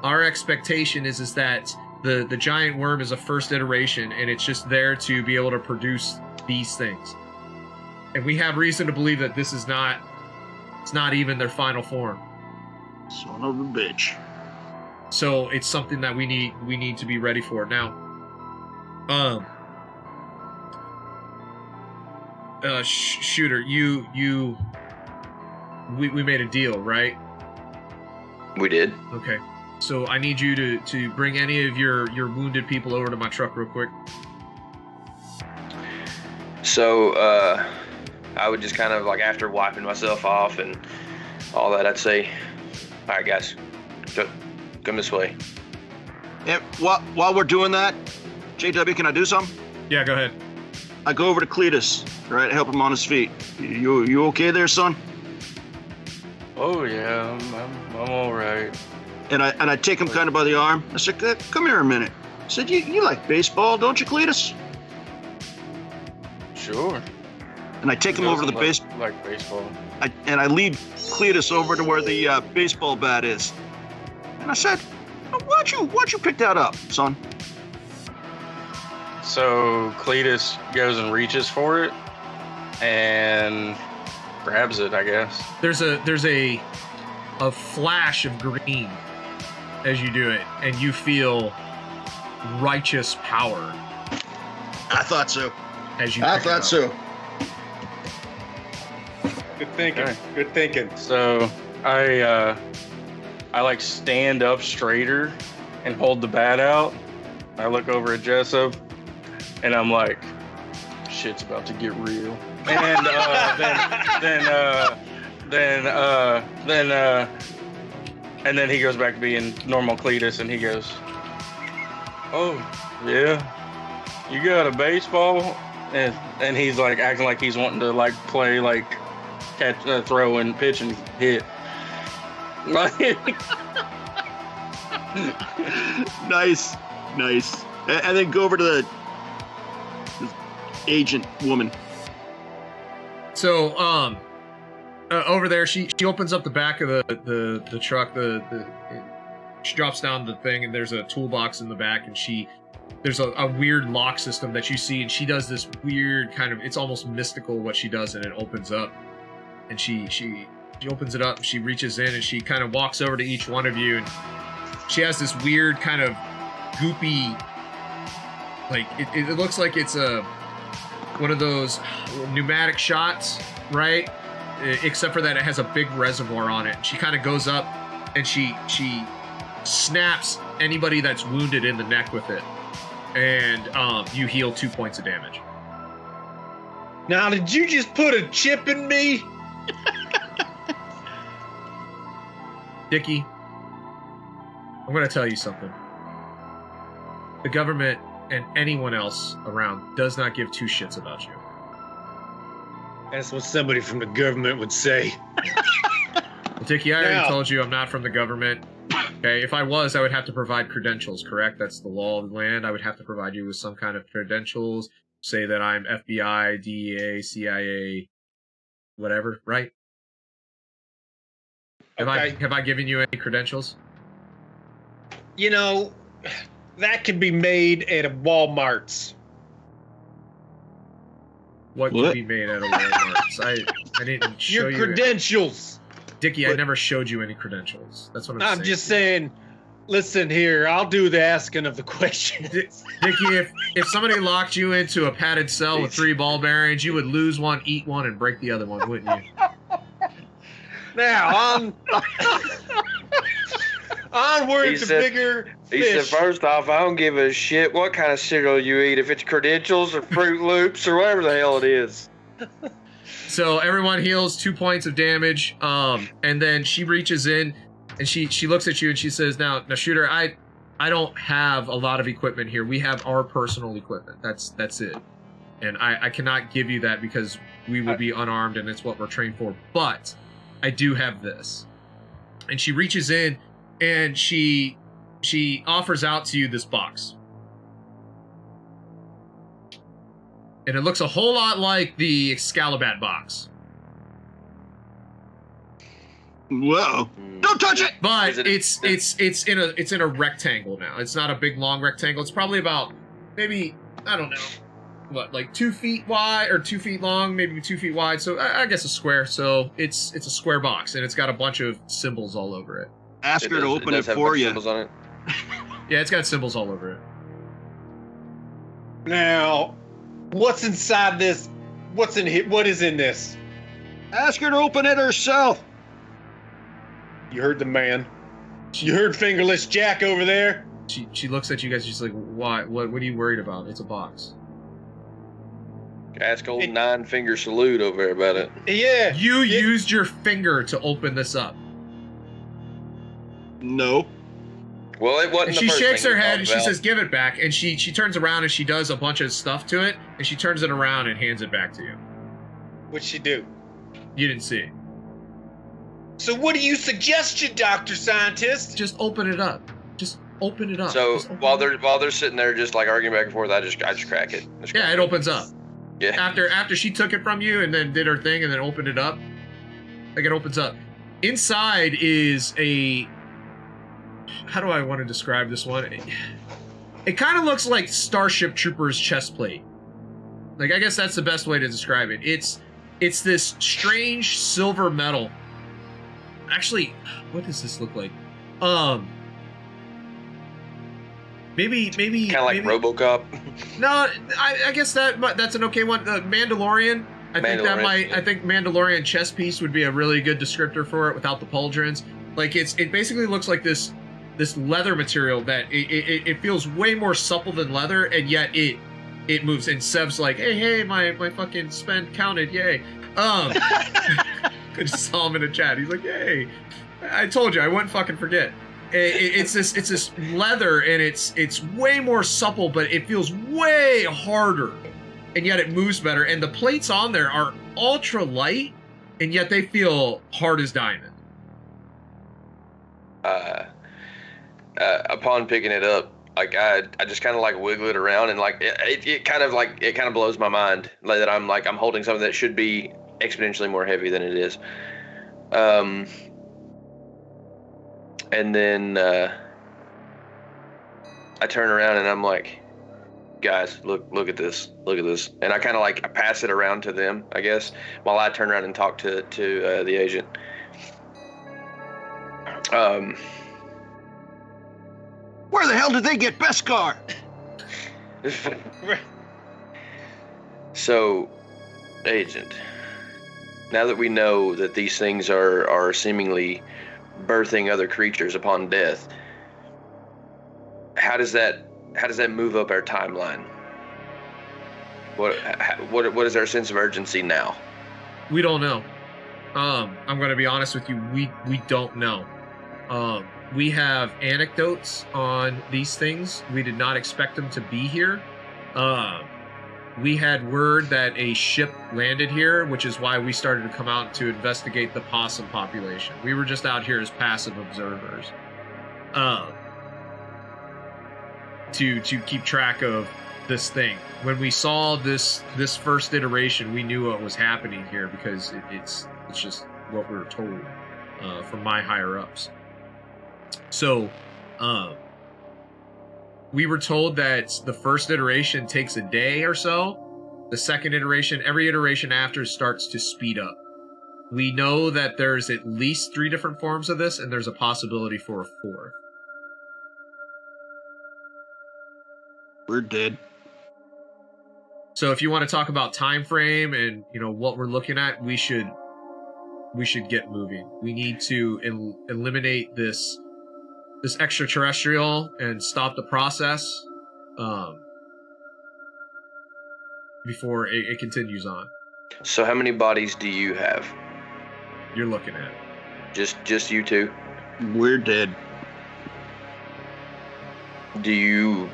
Our expectation is that the giant worm is a first iteration, and it's just there to be able to produce these things. And we have reason to believe that this is not, it's not even their final form. Son of a bitch. So it's something that we need to be ready for. Now, Shooter, we made a deal, right? We did. Okay. So I need you to bring any of your wounded people over to my truck real quick. So, I would just kind of like, after wiping myself off and all that, I'd say, all right, guys, come this way. And while we're doing that, JW, can I do something? Yeah, go ahead. I go over to Cletus, right, help him on his feet. You okay there, son? Oh yeah, I'm all right. And I take him kind of by the arm. I said, come here a minute. I said, you like baseball, don't you, Cletus? Sure. And I take him over to the baseball. Like baseball. I lead Cletus over to where the baseball bat is. And I said, why'd you pick that up, son? So Cletus goes and reaches for it and grabs it, I guess. There's a flash of green as you do it, and you feel righteous power. I thought so. As you I pick it thought up. so. Good thinking. Okay. Good thinking. So I like stand up straighter and hold the bat out. I look over at Jessup and I'm like, shit's about to get real. And then he goes back to being normal Cletus and he goes, oh yeah, you got a baseball? And he's like acting like he's wanting to like play like catch, throw and pitch and hit. Nice. And then go over to the agent woman. So, over there, she opens up the back of the truck. She drops down the thing, and there's a toolbox in the back, and there's a weird lock system that you see, and she does this weird kind of, it's almost mystical what she does, and it opens up, and she opens it up, and she reaches in, and she kind of walks over to each one of you, and she has this weird kind of goopy, like it looks like it's one of those pneumatic shots, right? Except for that it has a big reservoir on it. She kind of goes up and she snaps anybody that's wounded in the neck with it, and you heal 2 points of damage. Now, did you just put a chip in me? Dickie, I'm going to tell you something. The government and anyone else around does not give two shits about you. That's what somebody from the government would say. Well, Dickie, I already Now- told you I'm not from the government. Okay, if I was, I would have to provide credentials, correct? That's the law of the land. I would have to provide you with some kind of credentials, say that I'm FBI, DEA, CIA, whatever, right? Have I given you any credentials? You know, that can be made at a Walmart's. What What? can be made out of Walmart's? I didn't show Your you. credentials. Dickie, I What? never showed you any credentials. That's what I'm saying. I'm just saying, listen here, I'll do the asking of the questions. Dickie, if somebody locked you into a padded cell with 3 ball bearings, you would lose one, eat one, and break the other one, wouldn't you? Now, onward He to said- bigger He said, fish. first off, I don't give a shit what kind of cereal you eat, if it's credentials or Fruit Loops or whatever the hell it is. So everyone heals 2 points of damage, and then she reaches in and she looks at you and she says, "Now, Shooter, I don't have a lot of equipment here. We have our personal equipment. That's it, and I cannot give you that because we will be unarmed and it's what we're trained for. But I do have this." And she reaches in and she offers out to you this box. And it looks a whole lot like the Excalibat box. Whoa! Don't touch it! But it's in a rectangle now. It's not a big long rectangle. It's probably about maybe, I don't know, what, like 2 feet wide or 2 feet long, maybe 2 feet wide. So I guess a square. So it's a square box, and it's got a bunch of symbols all over it. Ask her to open it for you. Symbols on it. Yeah, it's got symbols all over it. Now, what's inside this? What is in this? Ask her to open it herself. You heard the man. You heard Fingerless Jack over there. She looks at you guys. She's like, "Why? What are you worried about? It's a box." Ask old 9-finger salute over there about it. Yeah. You used your finger to open this up. No. Well, it wasn't. And the she first shakes thing her we head talked and she about. says, "Give it back." And she turns around and she does a bunch of stuff to it, and she turns it around and hands it back to you. What'd she do? You didn't see it. So what do you suggest, you Dr. Scientist? Just open it up. Just open it up. So Just open while it up. they're sitting there just like arguing back and forth, I just crack it. Yeah, it opens up. Yeah. After she took it from you and then did her thing and then opened it up, like it opens up. Inside is a, how do I want to describe this one? It kind of looks like Starship Troopers chest plate. Like, I guess that's the best way to describe it. It's this strange silver metal. Actually, what does this look like? Maybe Kind of like RoboCop. No, I guess that's an okay one. Mandalorian. I think Mandalorian chest piece would be a really good descriptor for it without the pauldrons. Like it basically looks like this leather material that it feels way more supple than leather, and yet it moves. And Seb's like, hey, my fucking spend counted, yay. I just saw him in the chat. He's like, yay. I told you I wouldn't fucking forget. It's this leather, and it's way more supple, but it feels way harder, and yet it moves better. And the plates on there are ultra light, and yet they feel hard as diamond. Upon picking it up, like I just kind of like wiggle it around, and like it kind of blows my mind like that I'm holding something that should be exponentially more heavy than it is. And then I turn around and I'm like, guys, look at this, and I kind of I pass it around to them, I guess, while I turn around and talk to the agent. Where the hell did they get Beskar? So, agent, now that we know that these things are seemingly birthing other creatures upon death, how does that move up our timeline? What is our sense of urgency now? We don't know. I'm going to be honest with you. We don't know. We have anecdotes on these things. We did not expect them to be here. We had word that a ship landed here, which is why we started to come out to investigate the possum population. We were just out here as passive observers. To keep track of this thing. When we saw this first iteration, we knew what was happening here because it's just what we were told from my higher ups. So, we were told that the first iteration takes a day or so. The second iteration, every iteration after, starts to speed up. We know that there's at least 3 different forms of this, and there's a possibility for a 4th. We're dead. So if you want to talk about time frame and what we're looking at, we should get moving. We need to eliminate this extraterrestrial and stop the process before it continues on. So how many bodies do you have? You're looking at Just you two? We're dead. Do you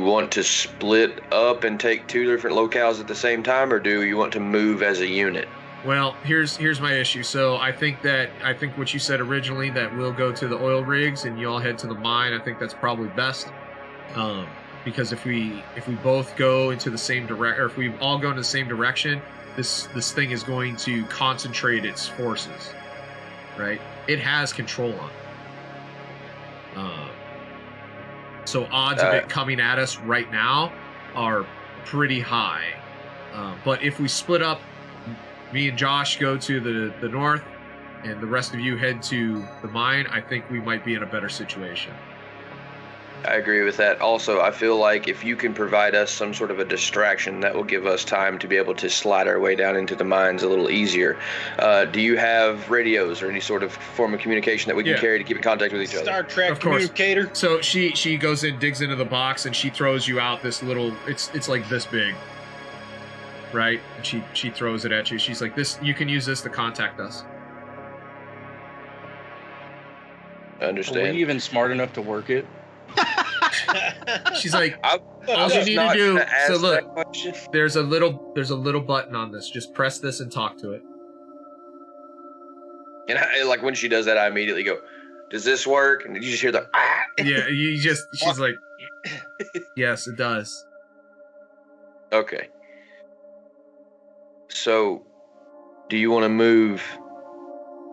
want to split up and take 2 different locales at the same time, or do you want to move as a unit? Well, here's my issue. So I think what you said originally, that we'll go to the oil rigs and you all head to the mine. I think that's probably best. because if we both go into the same direction, or if we all go in the same direction, this thing is going to concentrate its forces, right? It has control on it. So odds of it coming at us right now are pretty high. But if we split up, me and Josh go to the north, and the rest of you head to the mine, I think we might be in a better situation. I agree with that. Also, I feel like if you can provide us some sort of a distraction, that will give us time to be able to slide our way down into the mines a little easier. Do you have radios or any sort of form of communication that we can carry to keep in contact with each other? Star Trek communicator. So she goes in, digs into the box, and she throws you out this little. It's like this big, right? And she throws it at you. She's like, "This, you can use this to contact us." I understand. Are we even smart enough to work it? She's like, all you need to do. So look, there's a little button on this. Just press this and talk to it. And like when she does that, I immediately go, "Does this work?" And you just hear the ah. Yeah, she's like, yes, it does. Okay. So, do you want to move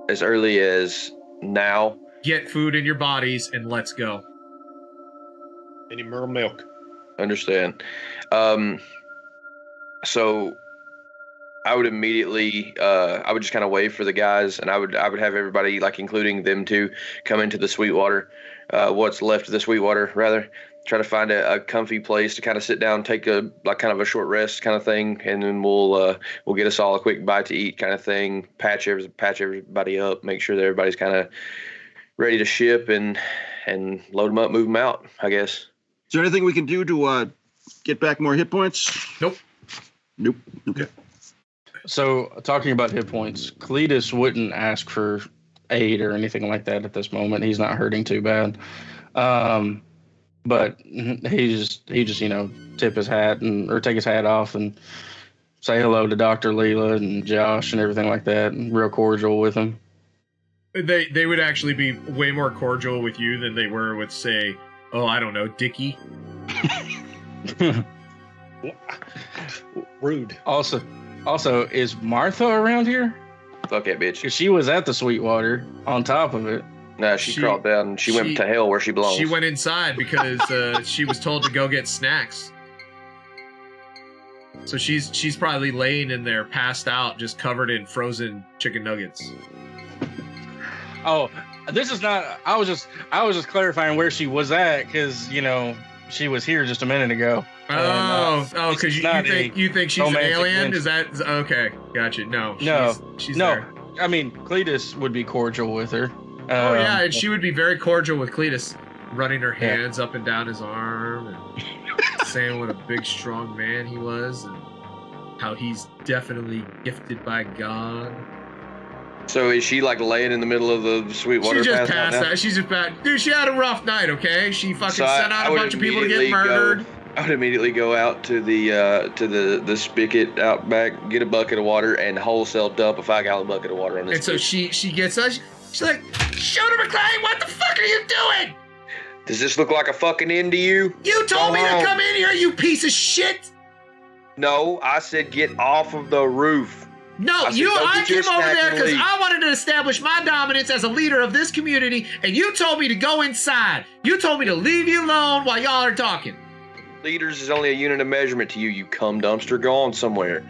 as early as now? Get food in your bodies and let's go. Any Merle milk? Understand. So I would immediately, I would just kind of wait for the guys, and I would have everybody, like including them two, come into the Sweetwater, what's left of the Sweetwater, rather. Try to find a comfy place to kind of sit down, take a kind of a short rest kind of thing, and then we'll get us all a quick bite to eat kind of thing. Patch everybody up, make sure that everybody's kind of ready to ship, and load them up, move them out, I guess. Is there anything we can do to get back more hit points? Nope. Okay. So, talking about hit points, Cletus wouldn't ask for aid or anything like that at this moment. He's not hurting too bad. But he just tip his hat or take his hat off and say hello to Dr. Leela and Josh and everything like that, and real cordial with him. They would actually be way more cordial with you than they were with, say, I don't know, Dickie. Rude. Also, is Martha around here? Fuck that bitch. Because she was at the Sweetwater on top of it. No, she crawled down and she went to hell where she belongs. She went inside because she was told to go get snacks. So she's probably laying in there, passed out, just covered in frozen chicken nuggets. Oh, this is not. I was just clarifying where she was at, because she was here just a minute ago. Because you think she's an alien? Is that okay? Gotcha. No, she's there. I mean, Cletus would be cordial with her. Yeah, and she would be very cordial with Cletus, running her hands up and down his arm and saying what a big, strong man he was and how he's definitely gifted by God. So is she like laying in the middle of the Sweetwater? She just passed out. She's just bad. Dude, she had a rough night, okay? She fucking sent out a bunch of people to get murdered. I would immediately go out to the spigot out back, get a bucket of water, and wholesale dump a 5-gallon bucket of water on this. And so she gets us. She's like, Shooter McClane, what the fuck are you doing? Does this look like a fucking end to you? You told me to come in here, you piece of shit. No, I said get off of the roof. No, I came over there because I wanted to establish my dominance as a leader of this community, and you told me to go inside. You told me to leave you alone while y'all are talking. Leaders is only a unit of measurement to you, you cum dumpster. Go on somewhere.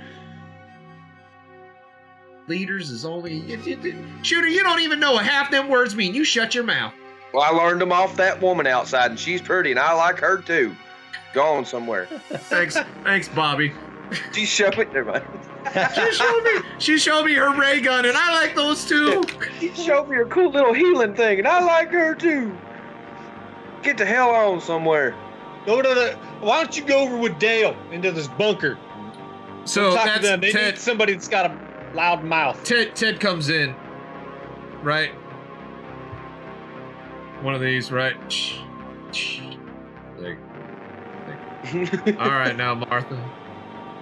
Leaders is only... Shooter, you don't even know what half them words mean. You shut your mouth. Well, I learned them off that woman outside, and she's pretty, and I like her too. Go on somewhere. Thanks, Bobby. She showed me. Never mind. She showed me her ray gun, and I like those too. She showed me her cool little healing thing, and I like her too. Get the hell on somewhere. Why don't you go over with Dale into this bunker? So talk to them. They need somebody that's got a loud mouth. Ted comes in, right? One of these, right? All right, now Martha,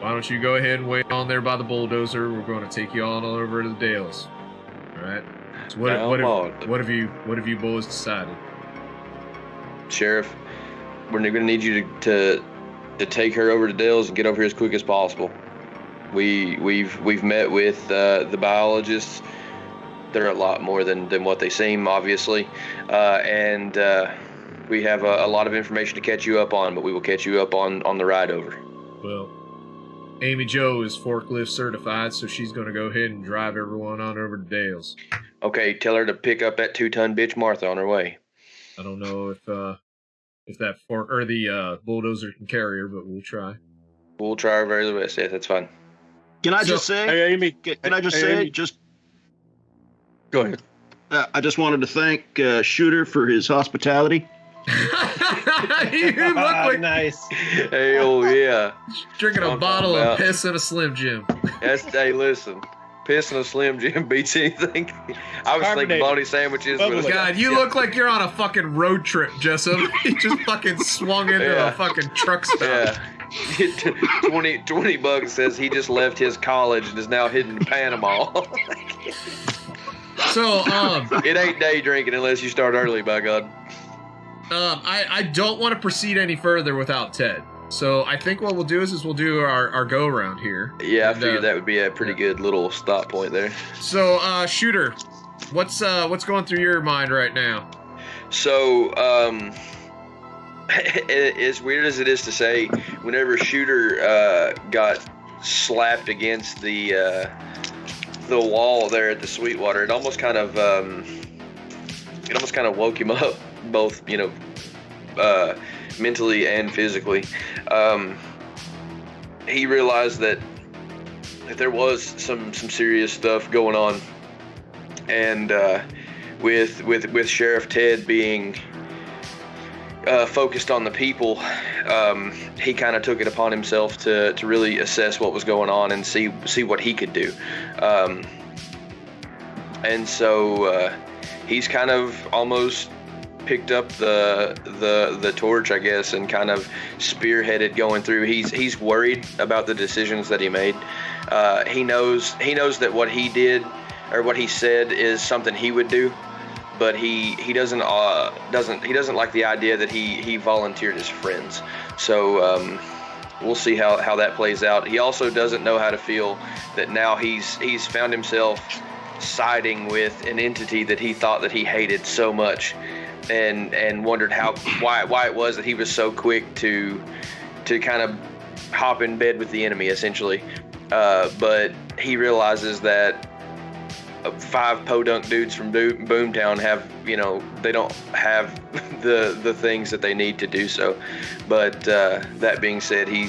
why don't you go ahead and wait on there by the bulldozer? We're going to take you all over to the Dales. All right. So what have you boys decided? Sheriff, we're going to need you to take her over to Dale's and get over here as quick as possible. We've met with the biologists. They're a lot more than what they seem, obviously, and we have a lot of information to catch you up on, but we will catch you up on the ride over. Well, Amy Jo is forklift certified, so she's going to go ahead and drive everyone on over to Dale's. Okay, tell her to pick up that 2-ton bitch Martha on her way. I don't know if that fork or the bulldozer can carry her, but we'll try. We'll try our very best. Yeah, that's fine. Can I just say? Hey, Amy. Can I just say? Amy. Just Go ahead. I just wanted to thank Shooter for his hospitality. You look like Nice. Hey, oh yeah. drinking a bottle of piss at a Slim Jim. Hey, listen. Piss and a Slim Jim beats anything. I was thinking Carbonated. bologna sandwiches. With God, you look like you're on a fucking road trip, Jessup. You just fucking swung into a fucking truck stop. Yeah. $20 says he just left his college and is now heading to Panama. So, It ain't day drinking unless you start early, by God. I don't want to proceed any further without Ted. So I think what we'll do is we'll do our go around here. Yeah, I figured that would be a pretty good little stop point there. So, Shooter, what's going through your mind right now? So, as weird as it is to say, whenever Shooter got slapped against the wall there at the Sweetwater, it almost kind of woke him up, both mentally and physically. He realized that there was some serious stuff going on, and with Sheriff Ted being focused on the people, he kind of took it upon himself to really assess what was going on and see what he could do. And so he's kind of almost picked up the torch, I guess, and kind of spearheaded going through. He's worried about the decisions that he made. He knows that what he did or what he said is something he would do, but he doesn't like the idea that he volunteered his friends. So we'll see how that plays out. He also doesn't know how to feel that now he's found himself siding with an entity that he thought that he hated so much, and wondered why it was that he was so quick to kind of hop in bed with the enemy, essentially. But he realizes that 5 podunk dudes from Boomtown they don't have the things that they need to do so. But that being said, he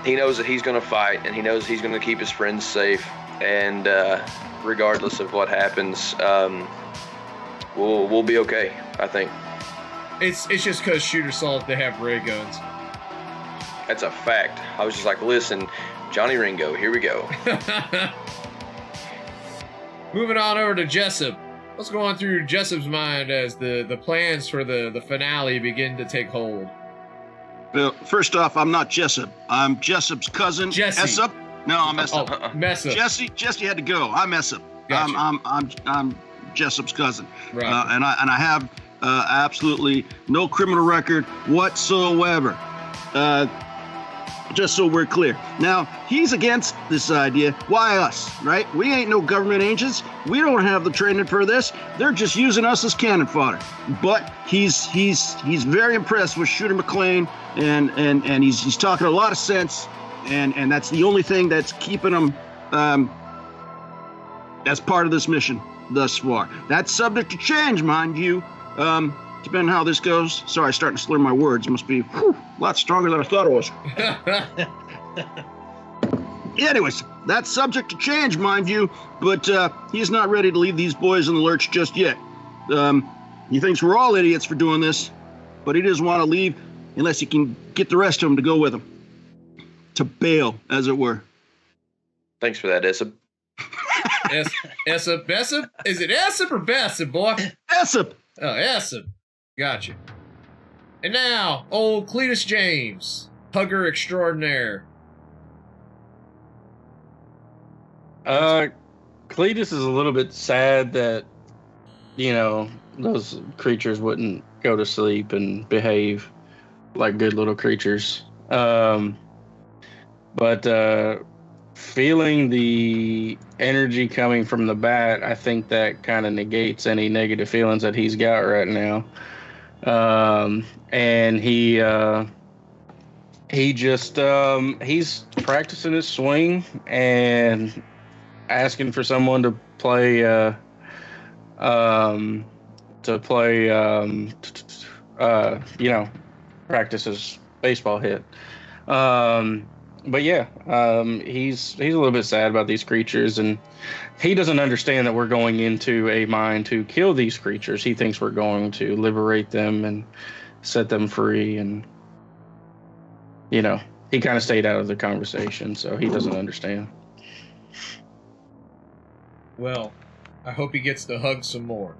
knows that he's going to fight, and he knows he's going to keep his friends safe, and regardless of what happens, we'll be okay, I think. It's just because Shooter saw that they have ray guns. That's a fact. I was just like, listen, Johnny Ringo, here we go. Moving on over to Jessup. What's going through Jessup's mind as the plans for the finale begin to take hold? Well, first off, I'm not Jessup. I'm Jessup's cousin. Jesse. Essup? No, I'm Essup. Oh, Messup. Jesse had to go. I'm Essup. Gotcha. I'm Jessup's cousin. Right. And I have absolutely no criminal record whatsoever. Just so we're clear. Now, he's against this idea. Why us, right? We ain't no government agents. We don't have the training for this. They're just using us as cannon fodder. But he's very impressed with Shooter McLean, and he's talking a lot of sense, and that's the only thing that's keeping him as part of this mission thus far. That's subject to change, mind you. Depending on how this goes. Sorry, starting to slur my words. Must be a lot stronger than I thought it was. Anyways, that's subject to change, mind you, but he's not ready to leave these boys in the lurch just yet. He thinks we're all idiots for doing this, but he doesn't want to leave unless he can get the rest of them to go with him. To bail, as it were. Thanks for that, Essup. Essup? Is it Essup or Bessup, boy? Essup! Oh, Essup. Gotcha. And now, old Cletus James, hugger extraordinaire. Cletus is a little bit sad that, those creatures wouldn't go to sleep and behave. like good little creatures. But feeling the energy coming from the bat, I think that kind of negates any negative feelings that he's got right now. And he just he's practicing his swing and asking for someone to play practice his baseball hit. But yeah, he's a little bit sad about these creatures, and he doesn't understand that we're going into a mine to kill these creatures. He thinks we're going to liberate them and set them free, and he kind of stayed out of the conversation, so he doesn't understand. Well, I hope he gets to hug some more.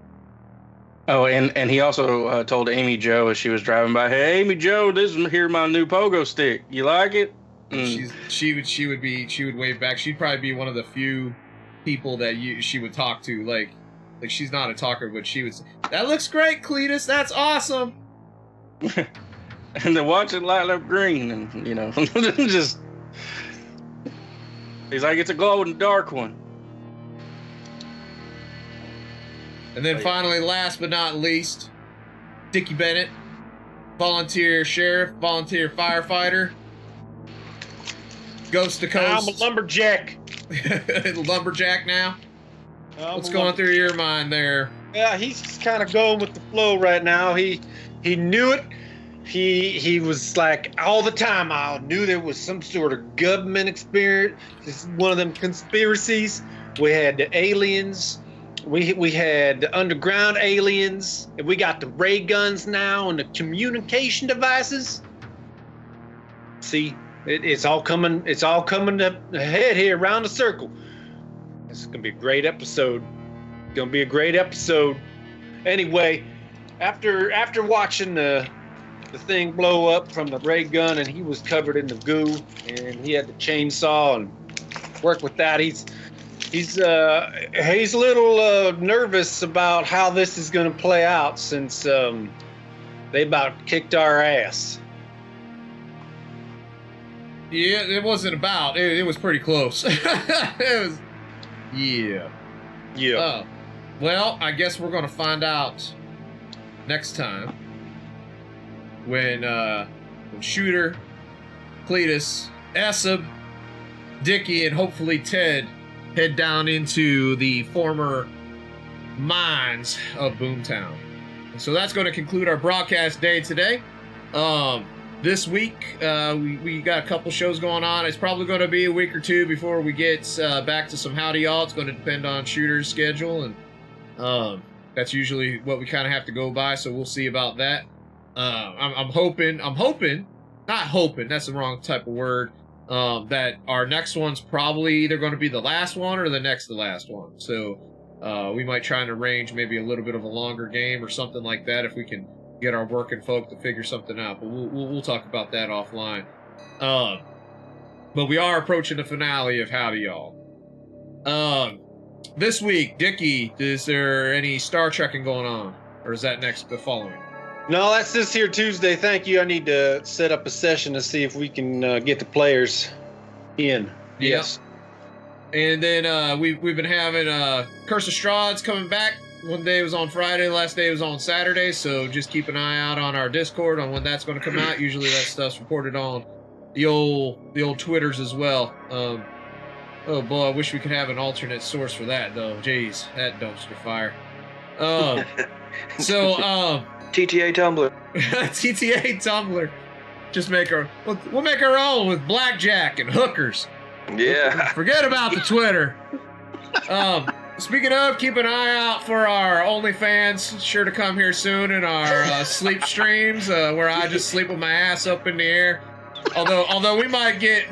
Oh, and he also told Amy Jo as she was driving by, "Hey, Amy Jo, this is my new pogo stick. You like it?" She would wave back. She'd probably be one of the few people that she would talk to. Like she's not a talker, but she would say, "That looks great, Cletus. That's awesome." And then watch it light up green, and just he's like, "It's a glow in the dark one." And then finally, last but not least, Dickie Bennett, volunteer sheriff, volunteer firefighter, coast to coast. I'm a lumberjack. Lumberjack now? What's going through your mind there? Yeah, he's just kind of going with the flow right now. He knew it. He was like, all the time, I knew there was some sort of government experience. This is one of them conspiracies. We had the aliens. We had the underground aliens, and we got the ray guns now and the communication devices. See, it's all coming. It's all coming up ahead here, around the circle. This is gonna be a great episode. Gonna be a great episode. Anyway, after watching the thing blow up from the ray gun, and he was covered in the goo, and he had the chainsaw and work with that. He's a little nervous about how this is going to play out, since they about kicked our ass. Yeah, it wasn't about. It was pretty close. It was. Yeah. Yeah. Well, I guess we're going to find out next time when Shooter, Cletus, Esseb, Dickie, and hopefully Ted head down into the former mines of Boomtown. So that's going to conclude our broadcast day today. This week, we got a couple shows going on. It's probably going to be a week or two before we get back to some Howdy Y'all. It's going to depend on Shooter's schedule, and that's usually what we kind of have to go by, so we'll see about that. I'm hoping, not hoping, that's the wrong type of word, that our next one's probably either going to be the last one or the next to last one. So we might try and arrange maybe a little bit of a longer game or something like that if we can get our working folk to figure something out. But we'll talk about that offline. But we are approaching the finale of Howdy Y'all. This week, Dickie, is there any Star Trekking going on? Or is that the following? No, that's this here Tuesday. Thank you. I need to set up a session to see if we can get the players in. Yes. And then we've been having Curse of Strahd's coming back. One day was on Friday, last day was on Saturday. So just keep an eye out on our Discord on when that's going to come out. Usually that stuff's reported on the old Twitters as well. Oh boy, I wish we could have an alternate source for that though. Jeez, that dumpster fire. TTA Tumblr. TTA Tumblr. Just we'll make our own with blackjack and hookers. Yeah. Forget about the Twitter. Speaking of, keep an eye out for our OnlyFans. Sure to come here soon in our sleep streams, where I just sleep with my ass up in the air. Although we might get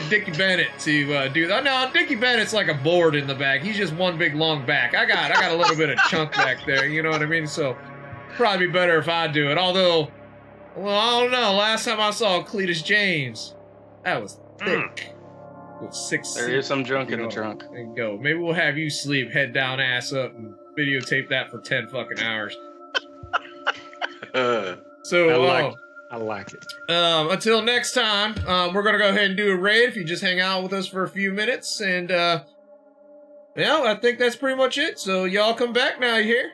Dickie Bennett to do that. No, Dickie Bennett's like a board in the back. He's just one big long back. I got a little bit of chunk back there. You know what I mean? So probably better if I do it. Although, well, I don't know. Last time I saw Cletus James, that was thick. With 6 There is some junk in the trunk. There you go. Maybe we'll have you sleep, head down, ass up, and videotape that for 10 fucking hours. I I like it. Until next time, we're gonna go ahead and do a raid if you just hang out with us for a few minutes, and I think that's pretty much it. So y'all come back now, you hear?